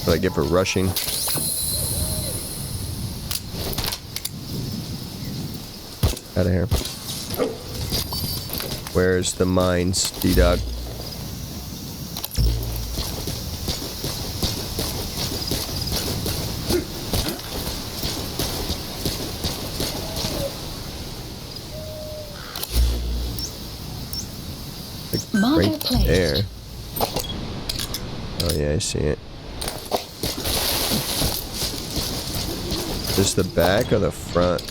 What do I get for rushing? Out of here. Where's the mines, D-Dog? Right there. Oh yeah, I see it. Is this the back or the front?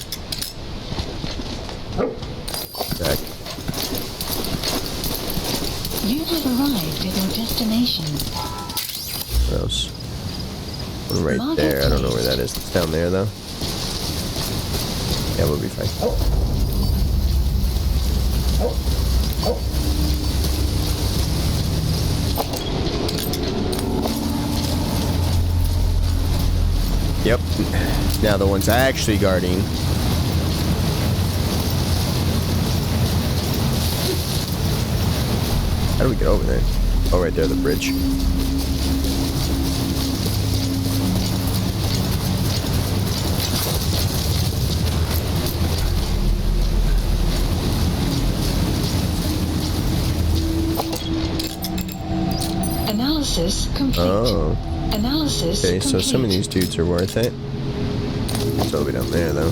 Back. You have arrived at your destination. What else? One right there. I don't know where that is. It's down there though. Yeah, we'll be fine. Yep. Now the ones actually guarding. How do we get over there? Oh, right there, the bridge. Analysis complete. Oh. Analysis Okay, complete. so some of these dudes are worth it. It's over down there, though.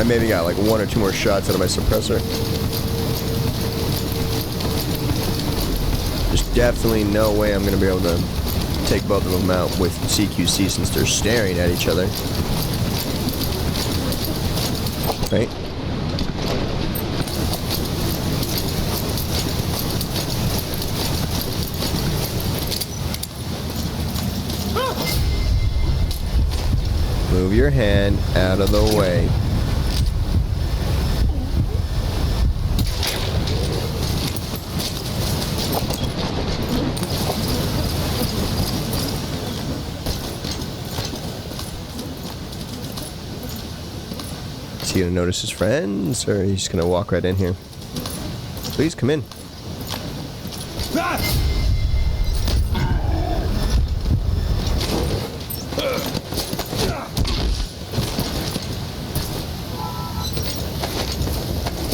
I maybe got like 1 or 2 more shots out of my suppressor. There's definitely no way I'm gonna be able to take both of them out with CQC since they're staring at each other. Right? Move your hand out of the way. Is he gonna notice his friends, or he's gonna walk right in here? Please come in.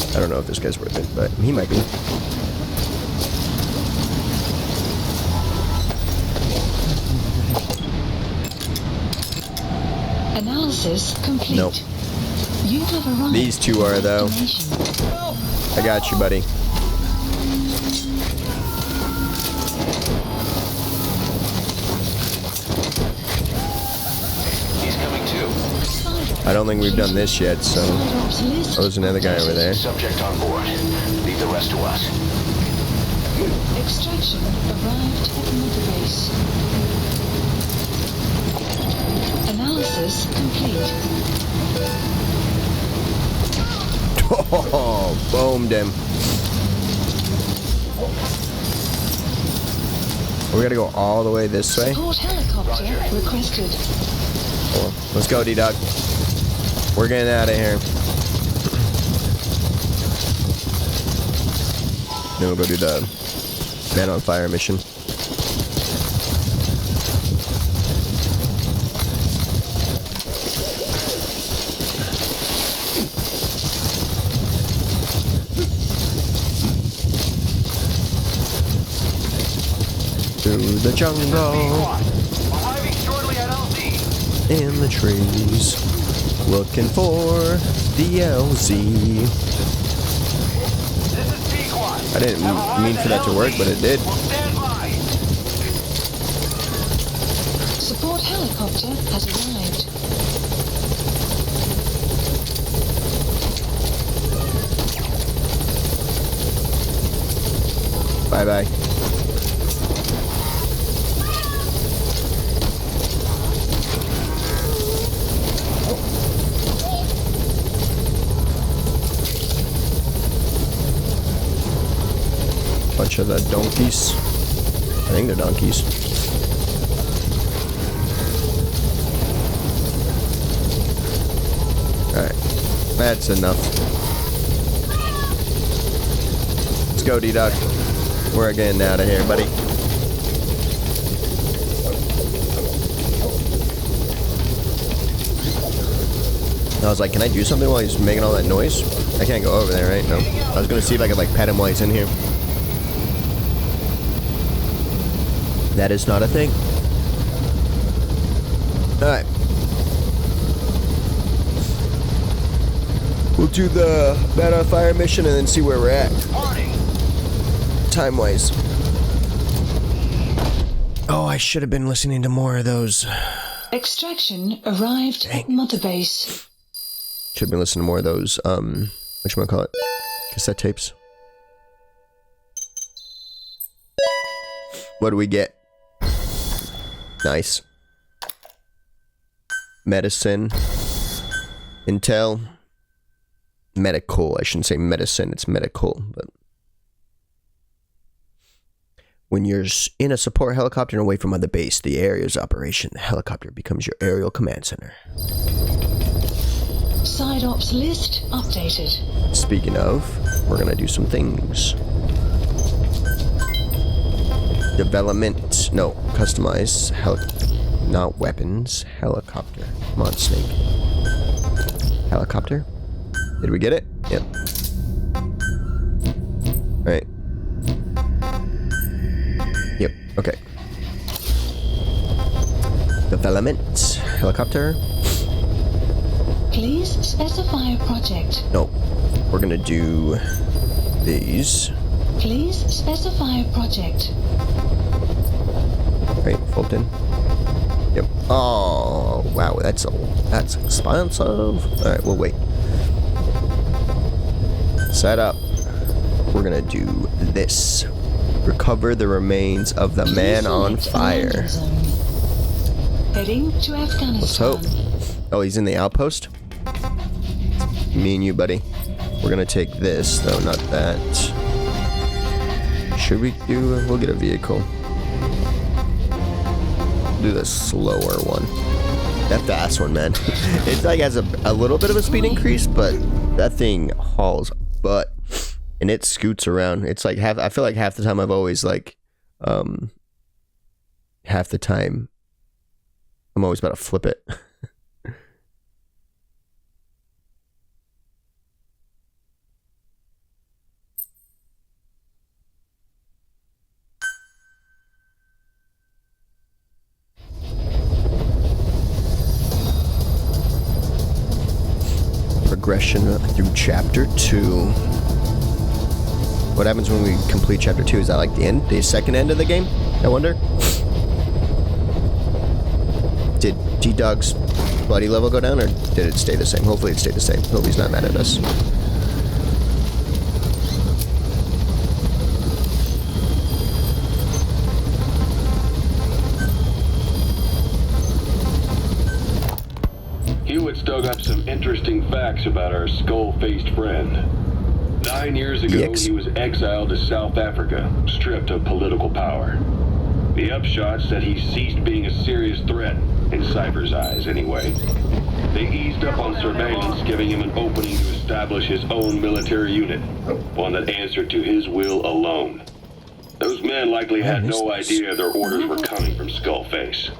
I don't know if this guy's worth it, but he might be. Analysis complete. Nope. You have arrived. These two are, though. I got you, buddy. He's coming too. I don't think we've done this yet, so... Oh, there's another guy over there. Subject on board. Leave the rest to us. Extraction arrived at mother base. Analysis complete. Oh, boomed him. We gotta go all the way this way. Support helicopter requested. Oh, let's go, D-Dog. We're getting out of here. Then we'll go do the Man on Fire mission. Through the jungle, Arriving shortly at LZ. in the trees, looking for the LZ. This is Pequot. I didn't mean for that to work, but it did. We'll stand by. Support helicopter has arrived. Bye-bye. Bunch of the donkeys. I think they're donkeys. Alright. That's enough. Let's go, D-Dog. We're getting out of here, buddy. I was like, can I do something while he's making all that noise? I can't go over there, right? No. I was gonna see if I could, like, pet him while he's in here. That is not a thing. Alright. We'll do the Man on Fire mission and then see where we're at. Time-wise. Oh, I should have been listening to more of those. Extraction arrived at mother base. Should have been listening to more of those, whatchamacallit? Cassette tapes. What do we get? Nice. Medicine. Intel. Medical. I shouldn't say medicine, it's medical, but... When you're in a support helicopter and away from other base, the area's operation, the helicopter becomes your aerial command center. Side ops list updated. Speaking of, we're gonna do some things. Development, no, customize, not weapons, helicopter. Come on, Snake. Helicopter? Did we get it? Yep. Alright. Yep, okay. Development, helicopter. Please specify a project. Nope. We're gonna do these. Please specify a project. Right, Fulton. Yep. Oh, wow, that's expensive. Alright, we'll wait. Set up. We're gonna do this. Recover the remains of the man on fire. Heading to Afghanistan. Let's hope. Oh, he's in the outpost? Me and you, buddy. We're gonna take this, though, not that. Should we do... We'll get a vehicle. Do the slower one. That fast one, man. It like has a little bit of a speed increase, but that thing hauls butt. And it scoots around. It's like I feel like half the time I've always like half the time I'm always about to flip it. Progression through chapter 2. What happens when we complete chapter 2? Is that like the second end of the game? I wonder. Did T-Dog's bloody level go down, or did it stay the same? Hopefully it stayed the same. Hope he's not mad at us. Hewitt's dug up some interesting facts about our skull-faced friend. 9 years ago, he was exiled to South Africa, stripped of political power. The upshot said he ceased being a serious threat, in Cypher's eyes anyway. They eased up on surveillance, giving him an opening to establish his own military unit, one that answered to his will alone. Those men likely had no idea their orders were coming from Skullface.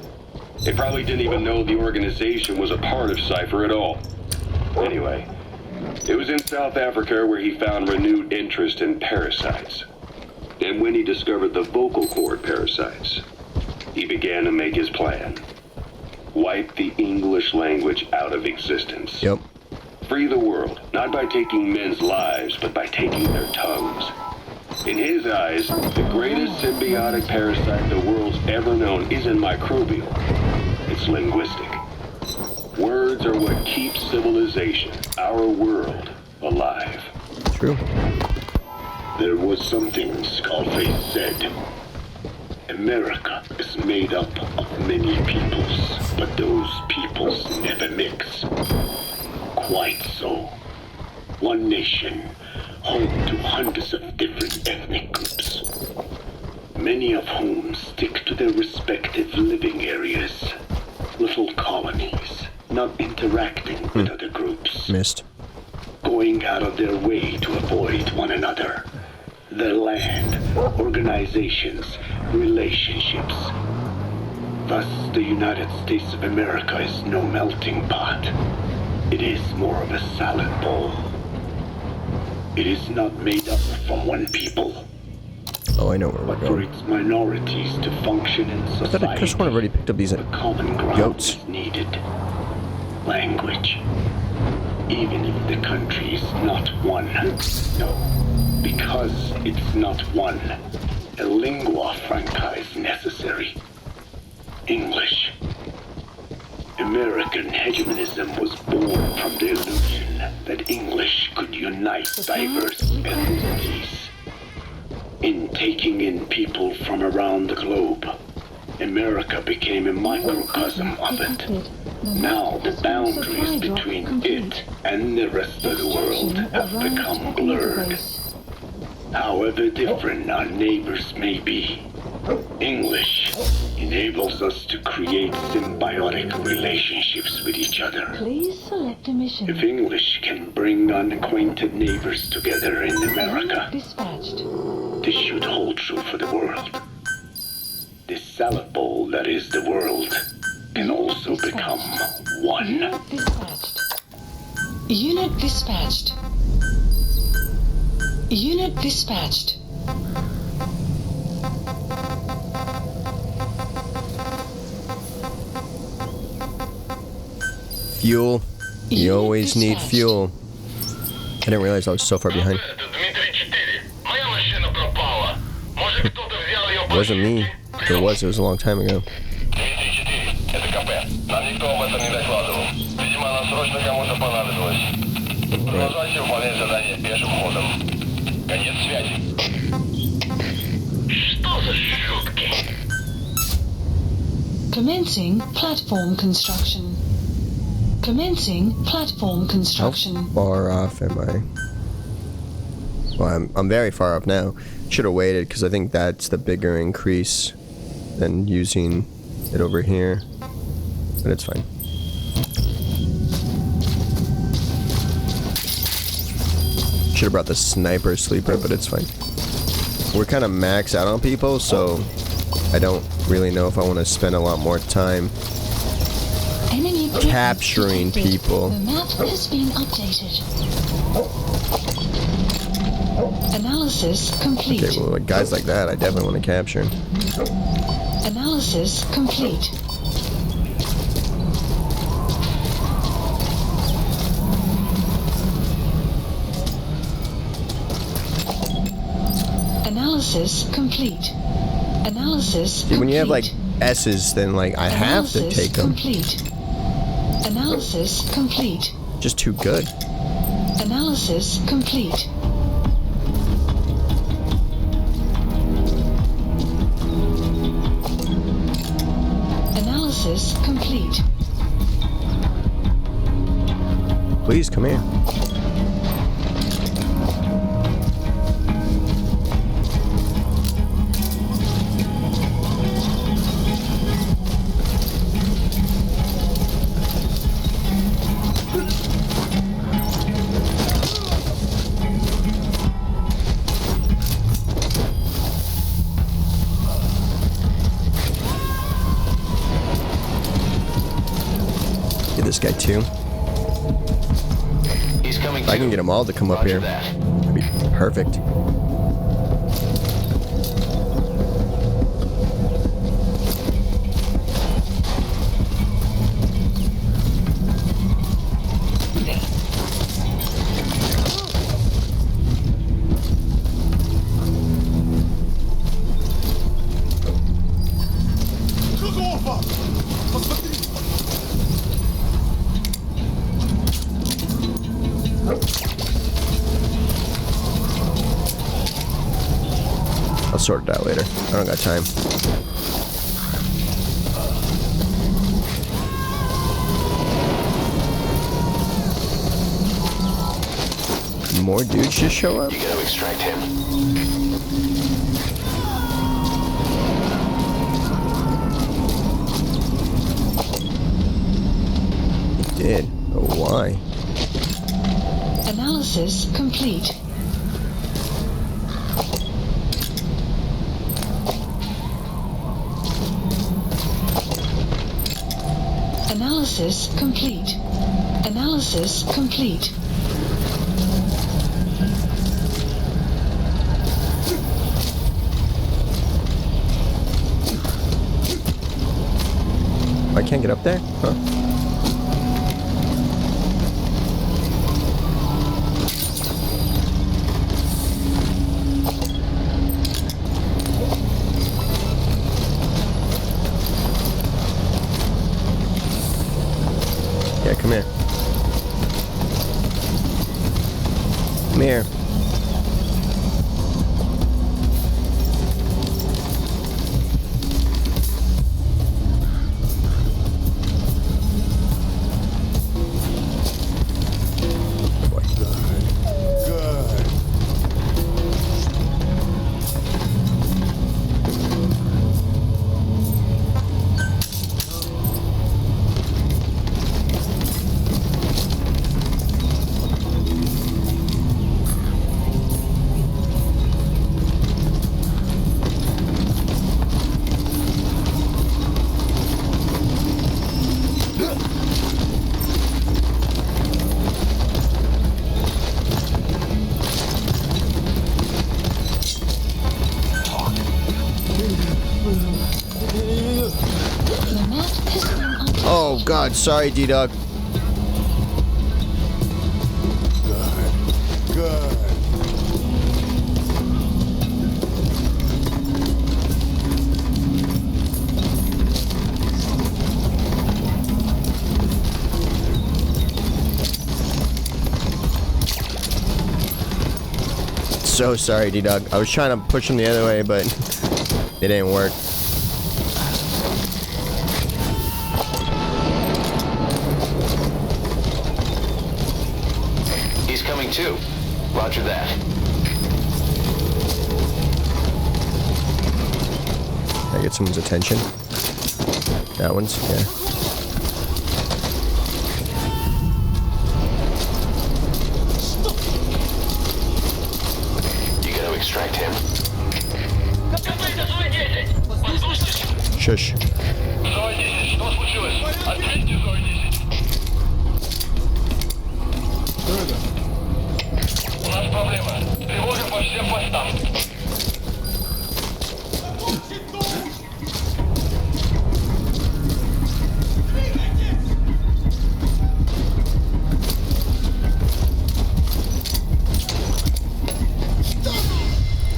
They probably didn't even know the organization was a part of Cypher at all. Anyway, it was in South Africa where he found renewed interest in parasites. And when he discovered the vocal cord parasites, he began to make his plan. Wipe the English language out of existence. Yep. Free the world, not by taking men's lives, but by taking their tongues. In his eyes, the greatest symbiotic parasite the world's ever known isn't microbial. It's linguistic. Words are what keeps civilization, our world, alive. True. There was something Skullface said. America is made up of many peoples, but those peoples never mix. Quite so. One nation, home to hundreds of different ethnic groups, many of whom stick to their respective living areas. Little colonies, not interacting with other groups. Missed. Going out of their way to avoid one another. Their land, organizations, relationships. Thus, the United States of America is no melting pot. It is more of a salad bowl. It is not made up from one people, Oh, I know where we're but for going. its minorities to function in I thought society. I could have sworn I've already picked up these The common ground goats. is needed. Language. Even if the country is not one. No, because it's not one. A lingua franca is necessary. English. American hegemonism was born from the illusion that English could unite diverse ethnicities. In taking in people from around the globe, America became a microcosm of it. Now the boundaries between it and the rest of the world have become blurred. However different our neighbors may be, English enables us to create symbiotic relationships with each other. Please select a mission. If English can bring unacquainted neighbors together in America, Dispatched. this should hold true for the world. This salad bowl that is the world can also become one. Unit dispatched. Unit dispatched. Unit dispatched. Fuel. You always need fuel. I didn't realize I was so far behind. It wasn't me. If it was a long time ago. Commencing platform construction. Commencing platform construction. How far off am I? Well, I'm very far off now. Should have waited because I think that's the bigger increase than using it over here. But it's fine. Should have brought the sniper sleeper, but it's fine. We're kind of maxed out on people, so I don't really know if I want to spend a lot more time Enemy capturing detected. people. The map has been updated. Analysis complete. Okay, well, guys like that, I definitely want to capture. Analysis complete. Analysis complete. Analysis See, when you have like complete. S's, then like I have to take them. Complete. Analysis complete. Just too good. Analysis complete. Analysis complete. Please come here. This guy too. He's coming. If I can get them all to come up here, that'd be perfect. I'll sort it out later. I don't got time. More dudes just show up? You gotta extract him. He did. But why? Analysis complete. Analysis complete. Analysis complete. I can't get up there? Huh. Yeah, come here. Come here. The map has been updated. Oh God, sorry, D-Dog. so sorry, D-Dog. I was trying to push him the other way, but it didn't work. He's coming too. Roger that. I get someone's attention. That one's, yeah. Extract him. Shush.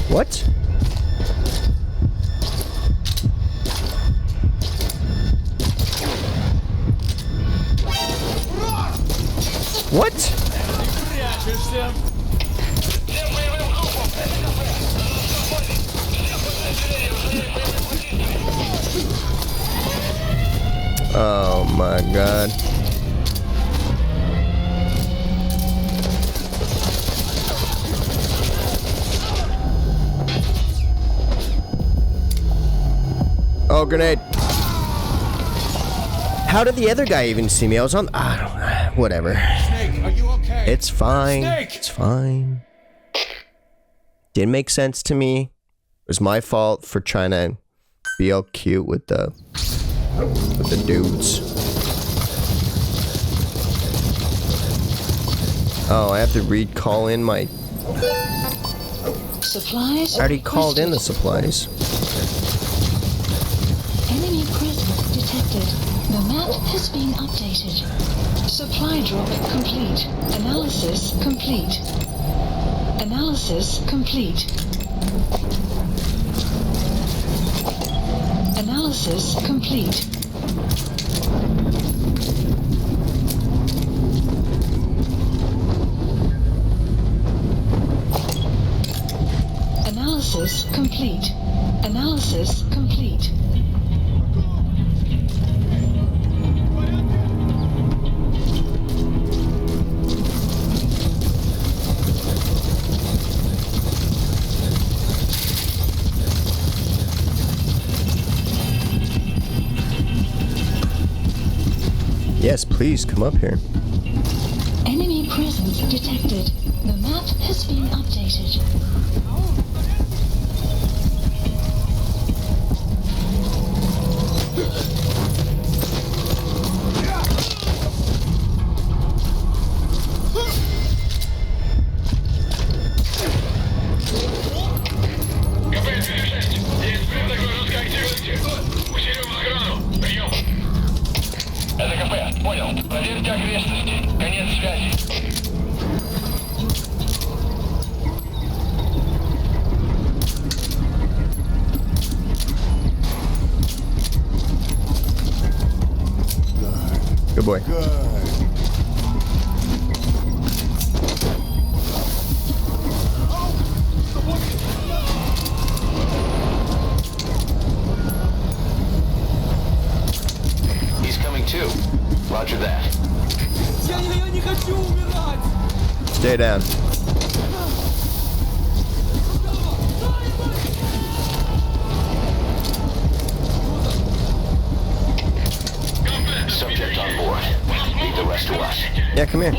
What? What? Oh my God. Oh, grenade. How did the other guy even see me? I was on... I don't know. Whatever. Snake, are you okay? It's fine. Snake! It's fine. Didn't make sense to me. It was my fault for trying to be all cute with the dudes. Oh, I have to call in my... Supplies. I already called in the supplies. Enemy presence detected. The map has been updated. Supply drop complete. Analysis complete. Analysis complete. Analysis complete. Analysis complete. Analysis complete. Yes, please come up here. Enemy presence detected. The map has been updated. Good boy. He's coming too. Roger that. Stay down. Subject on board. Leave the rest to us. Yeah, come here.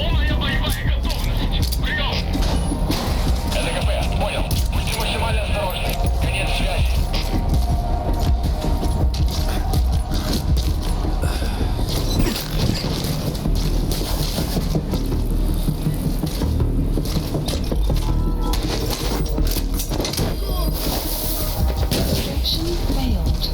Extraction failed.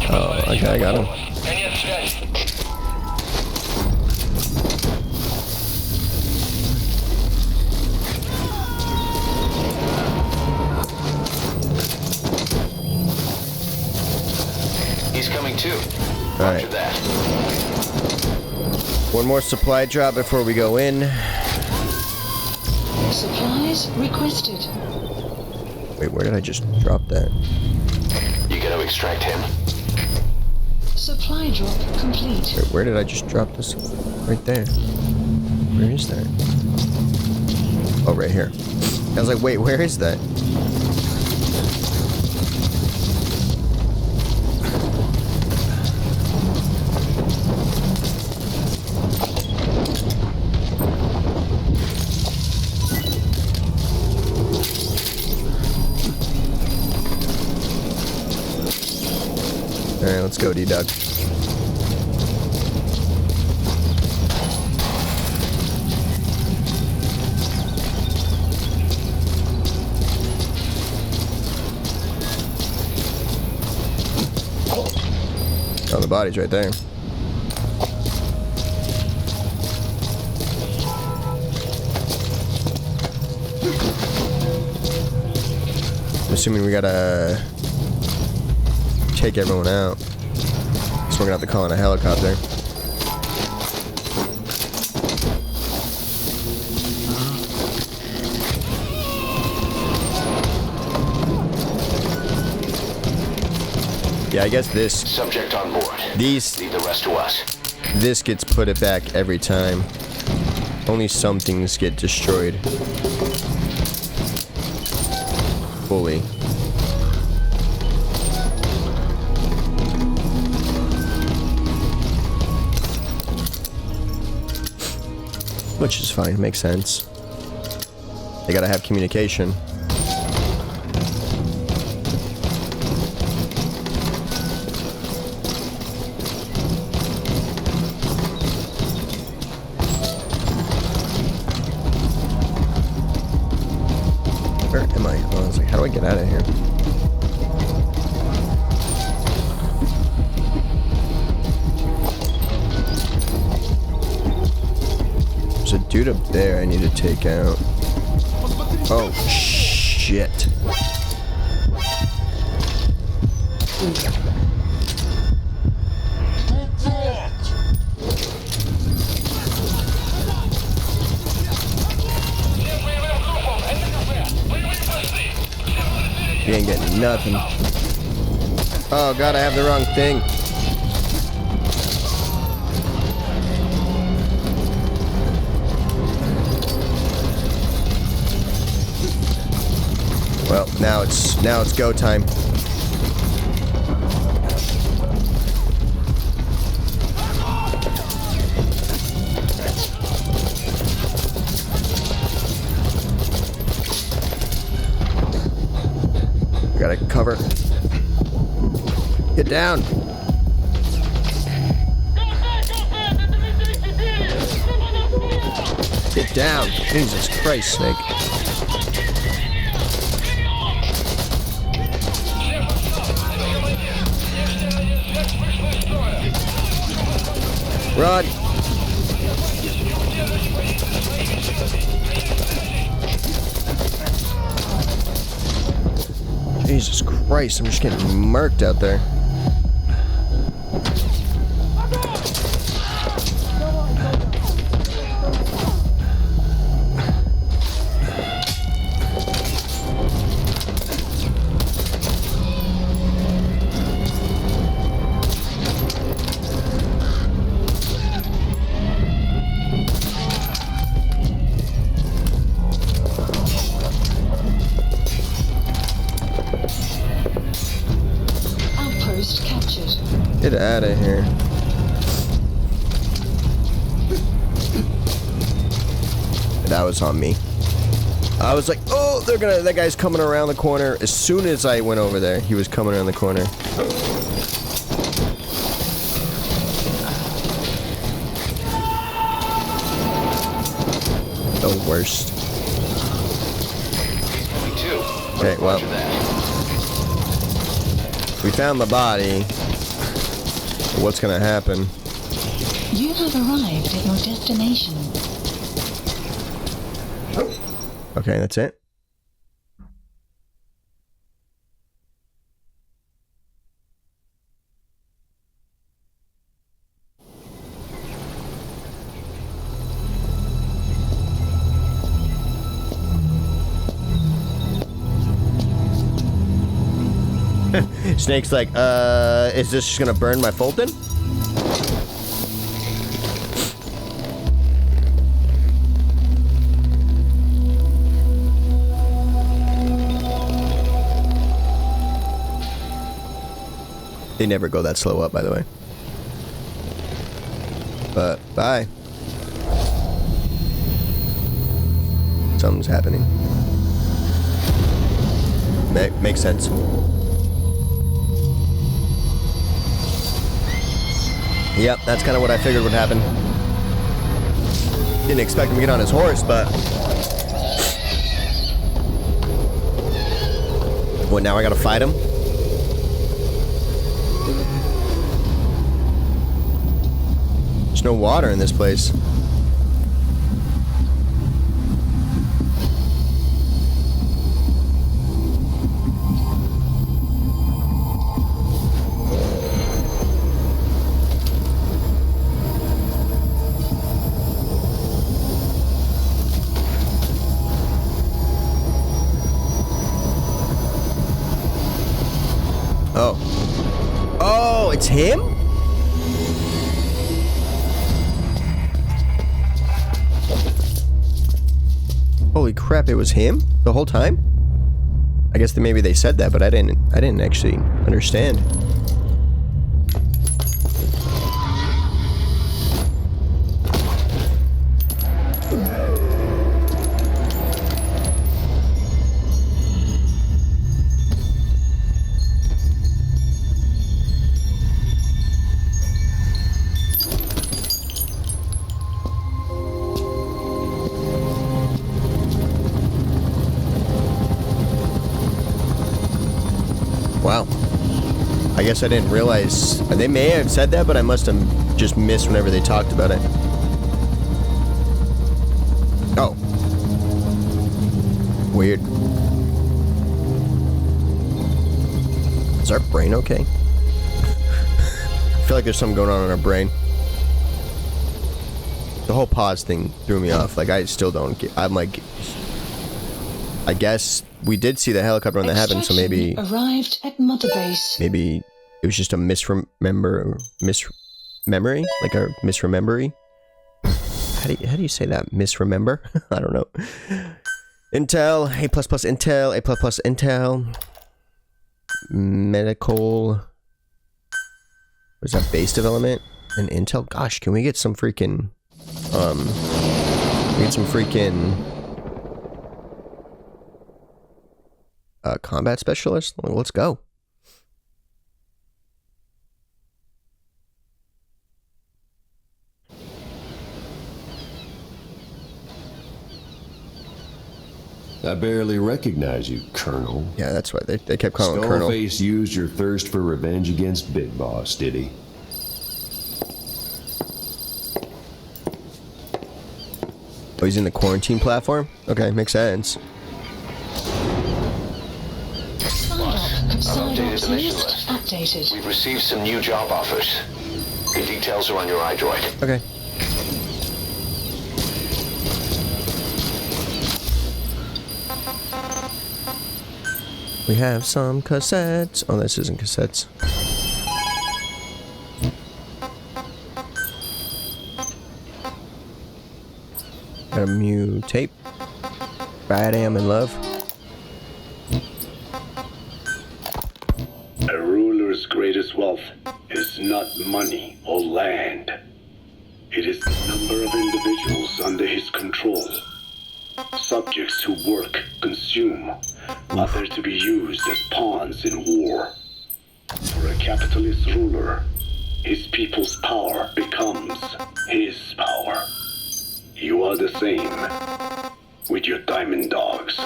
Oh, okay, I got him. Roger that. One more supply drop before we go in. Supplies requested. Wait, where did I just drop that? You gonna extract him? Supply drop complete. Wait, where did I just drop this? Right there. Where is that? Oh, right here. I was like, wait, where is that? Alright, let's go, D-Dug. Oh, the body's right there. I'm assuming we gotta take everyone out. So we're gonna have to call in a helicopter. Yeah, I guess this. Subject on board. These. Leave the rest to us. This gets put it back every time. Only some things get destroyed. Fully. Which is fine, makes sense. They gotta have communication. Where am I? Oh, I was like, how do I get out of here? There's a dude up there I need to take out. Oh, shit. You ain't getting nothing. Oh god, I have the wrong thing. Well, now it's go time. Gotta cover. Get down. Get down. Jesus Christ, Snake. Run. Jesus Christ, I'm just getting murked out there. Get out of here. That was on me. I was like, oh, that guy's coming around the corner. As soon as I went over there, he was coming around the corner. The worst. Okay, well. We found the body. What's gonna happen? You have arrived at your destination. Okay, that's it. Snake's like, is this just gonna burn my Fulton? They never go that slow up, by the way. But, bye. Something's happening. Makes sense. Yep, that's kind of what I figured would happen. Didn't expect him to get on his horse, but... What, now I gotta fight him? There's no water in this place. Oh, it's him? Holy crap, it was him the whole time? I guess that maybe they said that, but I didn't actually understand. Wow. I guess I didn't realize. They may have said that, but I must have just missed whenever they talked about it. Oh. Weird. Is our brain okay? I feel like there's something going on in our brain. The whole pause thing threw me off. Like, I still don't get... I'm like... I guess we did see the helicopter when that happened, so maybe... Arrived at Mother Base. Maybe it was just a mismemory? Like a misremembery? How do you say that? Misremember? I don't know. Intel, A++ Intel, A++ Intel. Medical... What is that? Base development? And Intel? Gosh, can we get some freaking... combat specialist? Let's go. I barely recognize you, Colonel. Yeah, that's why they kept calling him Colonel. Skullface used your thirst for revenge against Big Boss, did he? Oh, he's in the quarantine platform? Okay, makes sense. I've updated the mission list. Updated. We've received some new job offers. The details are on your iDroid. Okay. We have some cassettes. Oh, this isn't cassettes. Got a mutate. Friday, I'm in love. A ruler's greatest wealth is not money or land. It is the number of individuals under his control. Subjects who work, consume, other to be used as pawns in war. For a capitalist ruler, his people's power becomes his power. You are the same with your diamond dogs.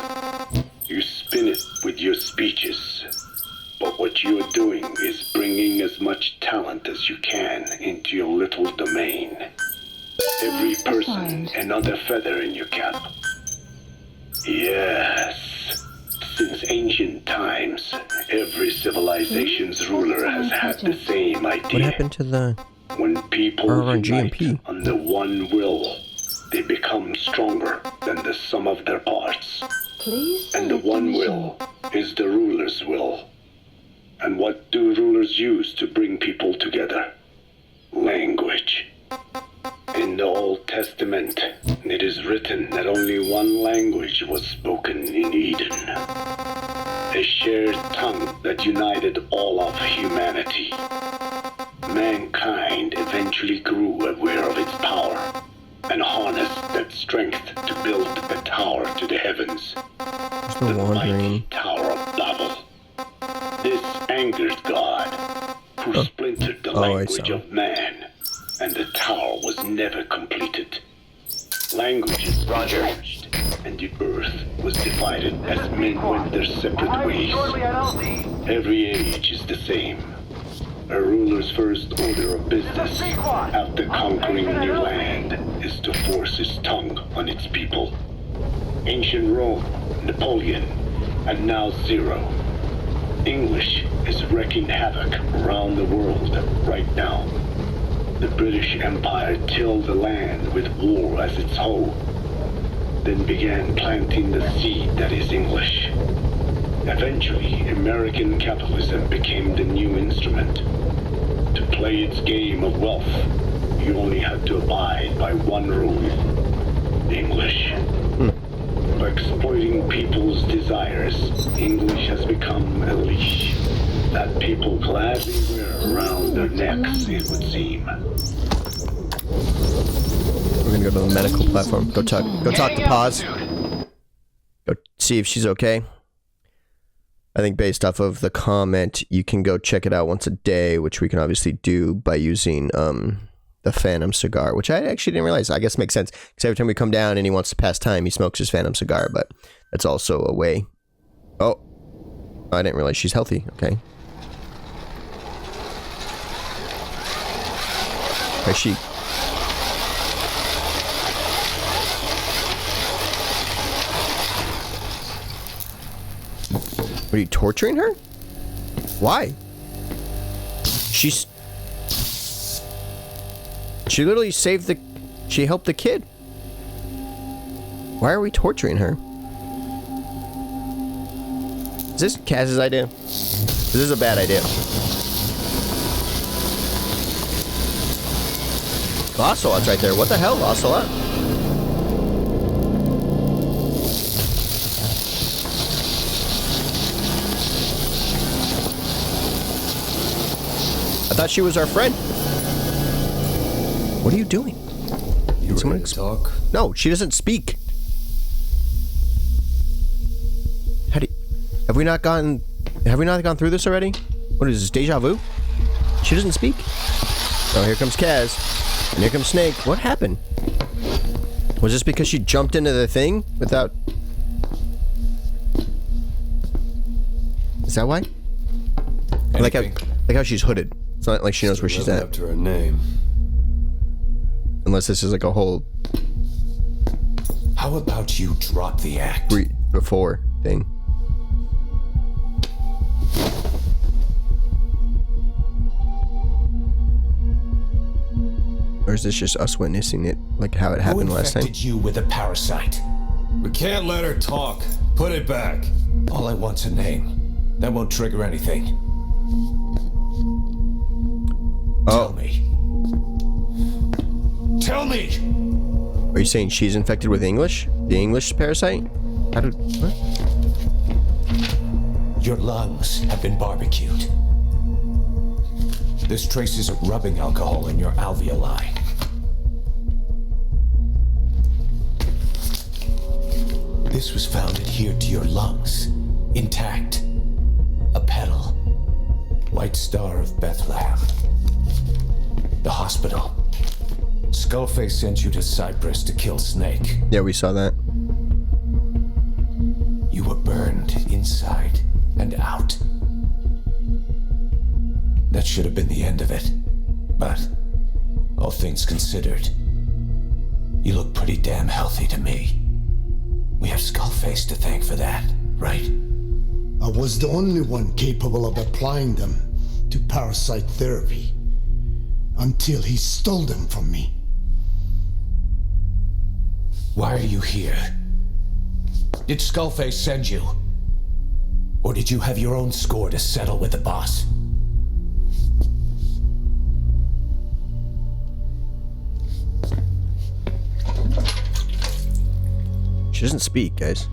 You spin it with your speeches. But what you are doing is bringing as much talent as you can into your little domain. Every person another feather in your cap. Yes. Since ancient times, every civilization's ruler has had the same idea. What happened to the When people unite under one will, they become stronger than the sum of their parts. Please. And the one will is the ruler's will. And what do rulers use to bring people together? Language. In the Old Testament, it is written that only one language was spoken in Eden. A shared tongue that united all of humanity. Mankind eventually grew aware of its power and harnessed that strength to build a tower to the heavens. The mighty Tower of Babel. This angered God, who splintered the language of man, and the tower was never completed. Languages merged, and the earth was divided as men went their separate ways. Every age is the same. A ruler's first order of business after conquering a new land is to force his tongue on its people. Ancient Rome, Napoleon, and now Zero. English is wreaking havoc around the world right now. The British Empire tilled the land with war as its hoe, then began planting the seed that is English. Eventually, American capitalism became the new instrument. To play its game of wealth, you only had to abide by one rule: English. By exploiting people's desires, English has become a leash that people gladly wear around their necks, it would seem. We're gonna go to the medical platform. Go talk to Paz. Go see if she's okay. I think based off of the comment, you can go check it out once a day, which we can obviously do by using the Phantom cigar, which I actually didn't realize. I guess makes sense, because every time we come down and he wants to pass time, he smokes his Phantom cigar, but that's also a way. Oh, I didn't realize she's healthy. Okay. Is she? What, are you torturing her? Why? She literally saved the... She helped the kid. Why are we torturing her? Is this Kaz's idea? This is a bad idea. Ocelot's right there. What the hell, Ocelot? I thought she was our friend. What are you doing? You ready to talk? No, she doesn't speak. Have we not gone through this already? What is this, deja vu? She doesn't speak. Oh, here comes Kaz. And here comes Snake. What happened? Was this because she jumped into the thing without... Is that why? I like how she's hooded. It's not like she knows where she's at. Up to her name. Unless this is like a whole... How about you drop the act? Before thing. Or is this just us witnessing it, like how it happened last time? Who infected you with a parasite? We can't let her talk. Put it back. All I want's a name. That won't trigger anything. Tell me. Tell me! Are you saying she's infected with English? The English parasite? What? Your lungs have been barbecued. There's traces of rubbing alcohol in your alveoli. This was found adhered to your lungs, intact. A petal. White Star of Bethlehem. The hospital. Skullface sent you to Cyprus to kill Snake. Yeah, we saw that. You were burned inside and out. That should have been the end of it. But, all things considered, you look pretty damn healthy to me. We have Skullface to thank for that, right? I was the only one capable of applying them to parasite therapy. Until he stole them from me. Why are you here? Did Skullface send you? Or did you have your own score to settle with the boss? She doesn't speak, guys.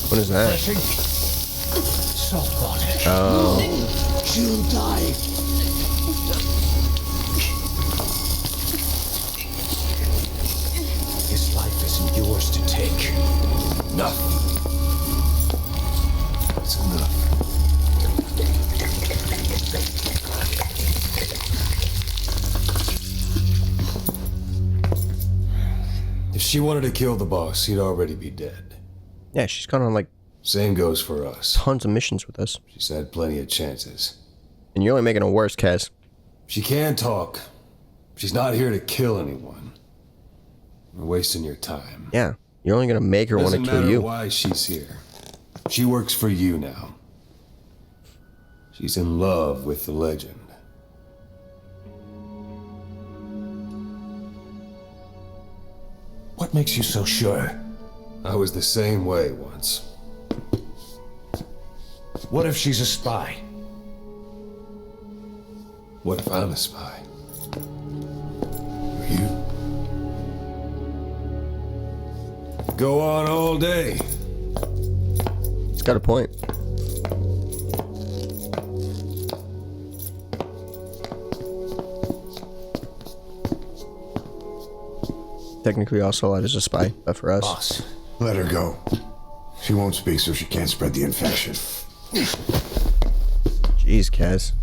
What is that? Salt water. Oh. She'll die. His life isn't yours to take. Enough. That's enough. If she wanted to kill the boss, he'd already be dead. Yeah, she's gone on like Same goes for us. tons of missions with us. She's had plenty of chances. And you're only making it worse, Kaz. She can talk. She's not here to kill anyone. You're wasting your time. Yeah, you're only gonna make her want to Doesn't kill matter you. why she's here. She works for you now. She's in love with the legend. What makes you so sure? I was the same way once. What if she's a spy? What if I'm a spy? Are you? Go on all day. He's got a point. Technically, also allowed as a spy, but for us. Boss. Let her go. She won't speak so she can't spread the infection. Jeez, Kaz.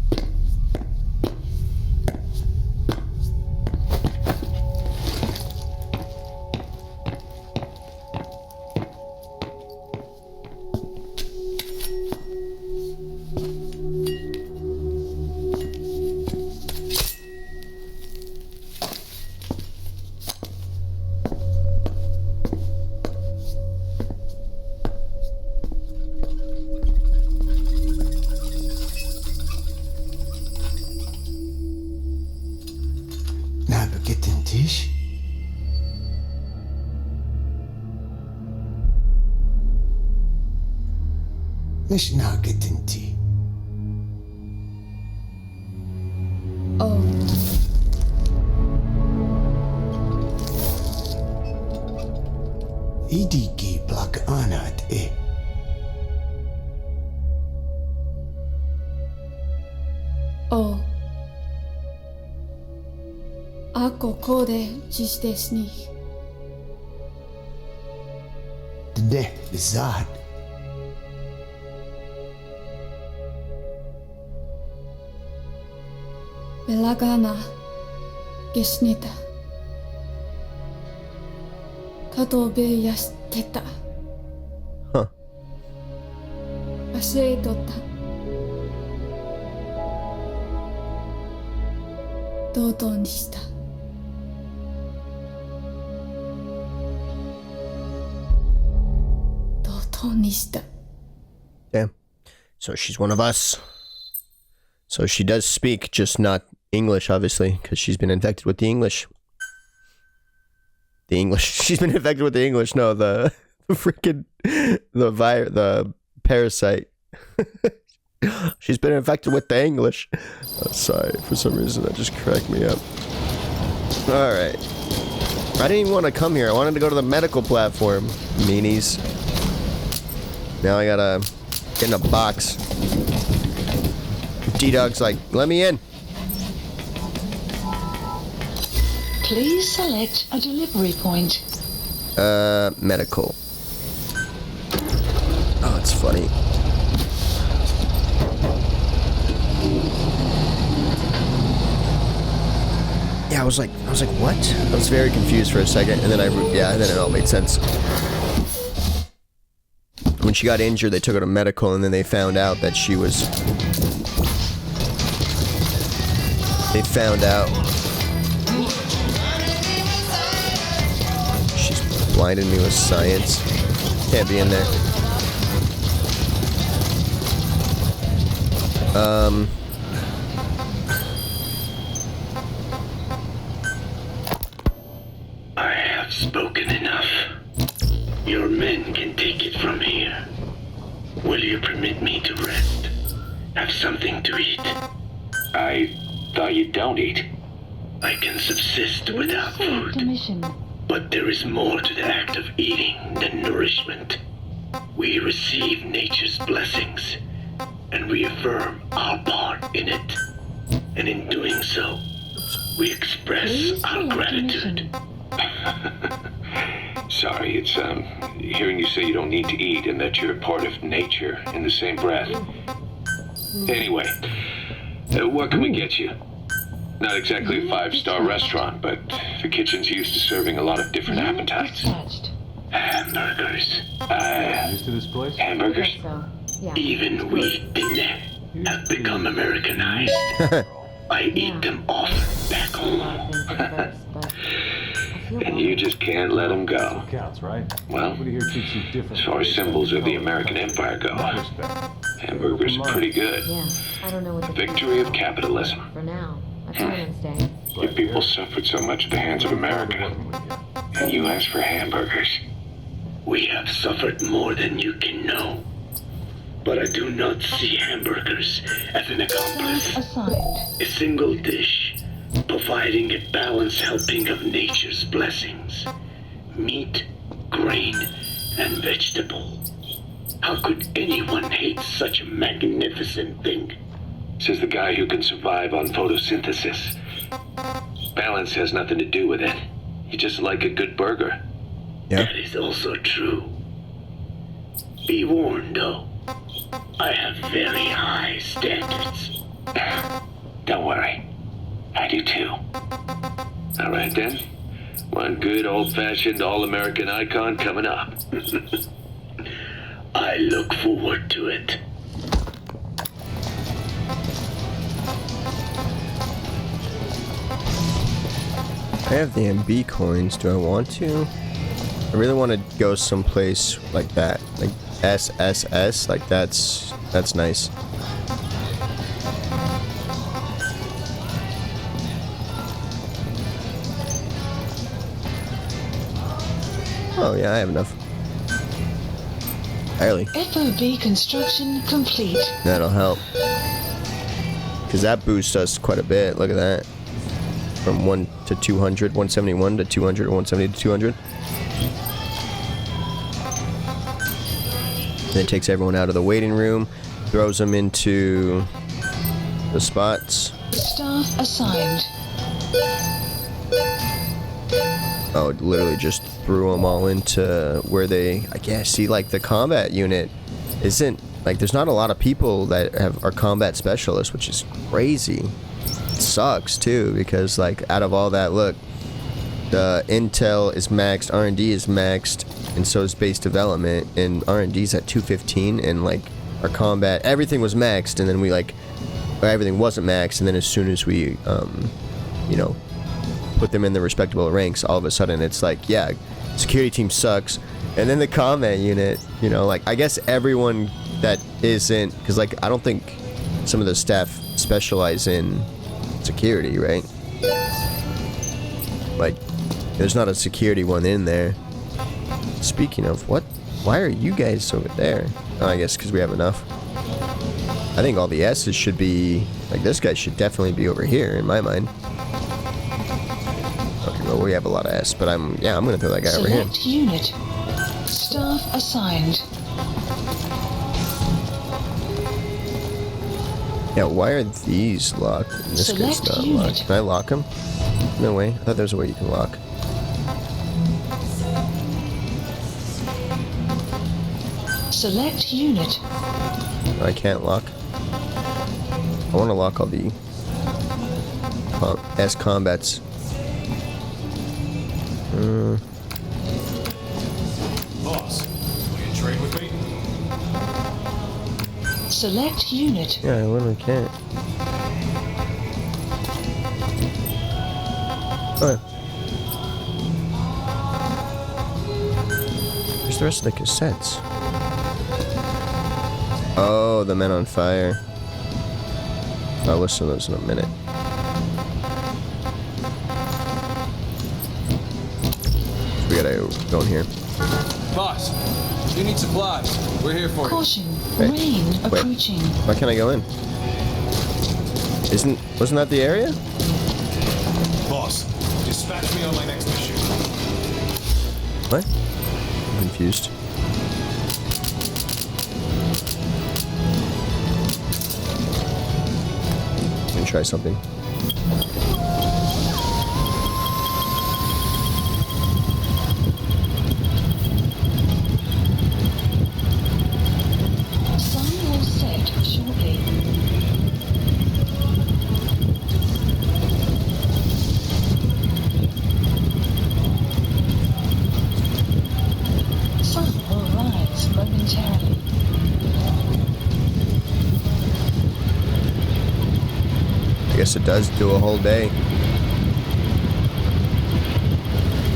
Nabegetten Tisch? Nicht nagetten Tee. Oh. Idiki plak anat e. Oh. Ako kode dziś desni. Dne bizad. Belagana gesnita. Katobe yasteta. Huh. Aseitota. Dodoにした. Dodoにした. Damn. So she's one of us. So she does speak, just not English, obviously, because she's been infected with the English. The English. She's been infected with the English. No, the freaking the parasite. She's been infected with the English. Oh, sorry, for some reason that just cracked me up. All right. I didn't even want to come here. I wanted to go to the medical platform. Meanies. Now I gotta get in a box. D-Dog's like, let me in. Please select a delivery point. Medical. Oh, it's funny. Yeah, I was like, what? I was very confused for a second, and then then it all made sense. When she got injured, they took her to medical, and then they found out that she was... They found out... She's blinded me with science. Can't be in there. I have you permit me to rest? Have something to eat? I thought you don't eat. I can subsist without Select a food. mission. But there is more to the act of eating than nourishment. We receive nature's blessings, and we affirm our part in it. And in doing so, we express Please our select a gratitude. mission. Sorry, it's hearing you say you don't need to eat and that you're a part of nature in the same breath. Anyway, what can we get you? Not exactly a five-star restaurant, but the kitchen's used to serving a lot of different appetites. Dispatched. Hamburgers. Used to this place? Hamburgers. So, yeah. Even wheat dinner have become Americanized. I eat them often back home. And you just can't let them go. Counts, right? Well, Nobody here treats you different. as far as symbols of the American Empire go, hamburgers are pretty good. Yeah, I don't know what the Victory of capitalism. for now. I plan on staying. Your people suffered so much at the hands of America, and you asked for hamburgers. We have suffered more than you can know. But I do not see hamburgers as an accomplice. Staff assigned. A single dish, providing a balanced helping of nature's blessings. Meat, grain, and vegetable. How could anyone hate such a magnificent thing? Says the guy who can survive on photosynthesis. Balance has nothing to do with it. You just like a good burger. Yeah. That is also true. Be warned, though. I have very high standards. Don't worry. I do too. All right then. One good old-fashioned all-American icon coming up. I look forward to it. I have the MB coins. Do I want to? I really want to go someplace like that, like SSS. Like that's nice. Oh yeah, I have enough. Barely. FOB construction complete. That'll help. Cause that boosts us quite a bit. Look at that. From 1 to 200, 171 to 200, 170 to 200. Then it takes everyone out of the waiting room, throws them into the spots. Staff assigned. Oh, it literally just threw them all into where they, I guess, see, like, the combat unit isn't, like, there's not a lot of people that are combat specialists, which is crazy. It sucks, too, because, like, out of all that, look, the intel is maxed, R&D is maxed, and so is base development, and R&D's at 215, and, like, our combat, everything was maxed, and then we, like, everything wasn't maxed, and then as soon as we, you know, put them in the respectable ranks, all of a sudden it's like, yeah, security team sucks, and then the combat unit, you know, like, I guess everyone that isn't, because, like, I don't think some of the staff specialize in security, right? Like, there's not a security one in there. Speaking of, why are you guys over there? Oh, I guess because we have enough. I think all the S's should be, like, this guy should definitely be over here in my mind. Okay, well, we have a lot of S, but I'm gonna throw that guy over here. Select unit. Staff assigned. Yeah, why are these locked? And this guy's Select not unit. locked. Can I lock him? No way. I thought there was a way you can lock. Select unit. I can't lock. I want to lock all the S combats. Boss, will you trade with me? Select unit. Yeah, I literally can't. Alright. Where's the rest of the cassettes? Oh, the Men on Fire. I'll listen to those in a minute. We gotta go in here. Boss, you need supplies. We're here for you. Caution. Rain approaching. Why can't I go in? Wasn't that the area? Boss, dispatch me on my next mission. What? I'm confused. Let me try something. Sun will set shortly. Sun will rise momentarily. I guess it does do a whole day.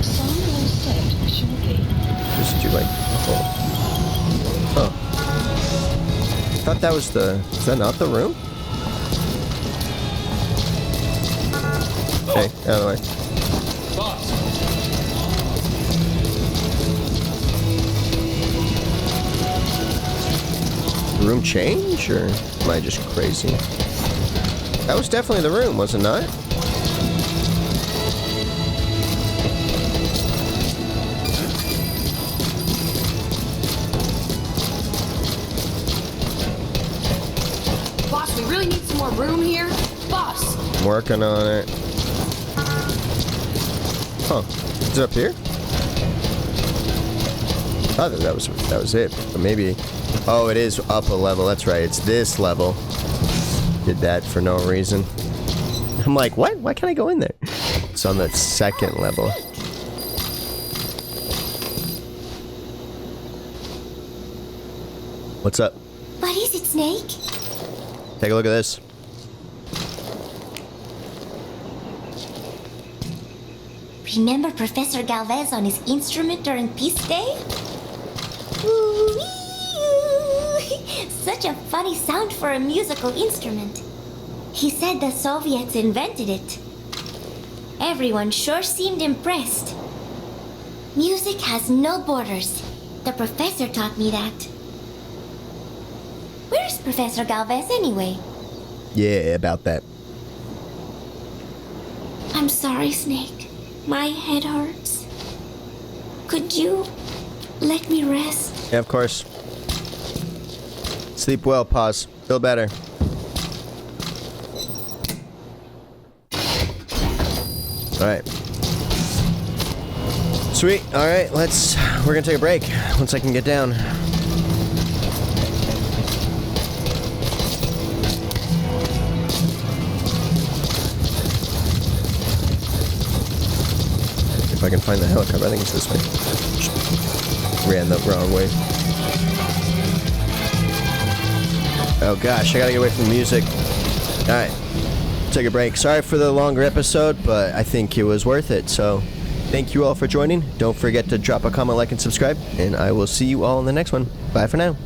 Sun will set shortly. Just do like a whole. Oh. I thought that was the. Is that not the room? Hey, out of the way. Boss, The room change, or am I just crazy? That was definitely the room, was it not? Boss, we really need some more room here. Boss! I'm working on it. Huh. Is it up here? I thought that was it. But maybe. Oh, it is up a level. That's right. It's this level. Did that for no reason. I'm like, what? Why can't I go in there? It's on the second level. What's up? What is it, Snake? Take a look at this. Remember Professor Galvez on his instrument during Peace Day? Ooh-wee-oo. Such a funny sound for a musical instrument. He said the Soviets invented it. Everyone sure seemed impressed. Music has no borders. The professor taught me that. Where's Professor Galvez anyway? Yeah, about that. I'm sorry, Snake. My head hurts. Could you let me rest? Yeah, of course. Sleep well, pause. Feel better. Alright. Sweet. Alright, we're gonna take a break once I can get down. If I can find the helicopter, I think it's this way. Ran the wrong way. Oh gosh, I gotta get away from the music. Alright. Take a break. Sorry for the longer episode, but I think it was worth it. So, thank you all for joining. Don't forget to drop a comment, like, and subscribe. And I will see you all in the next one. Bye for now.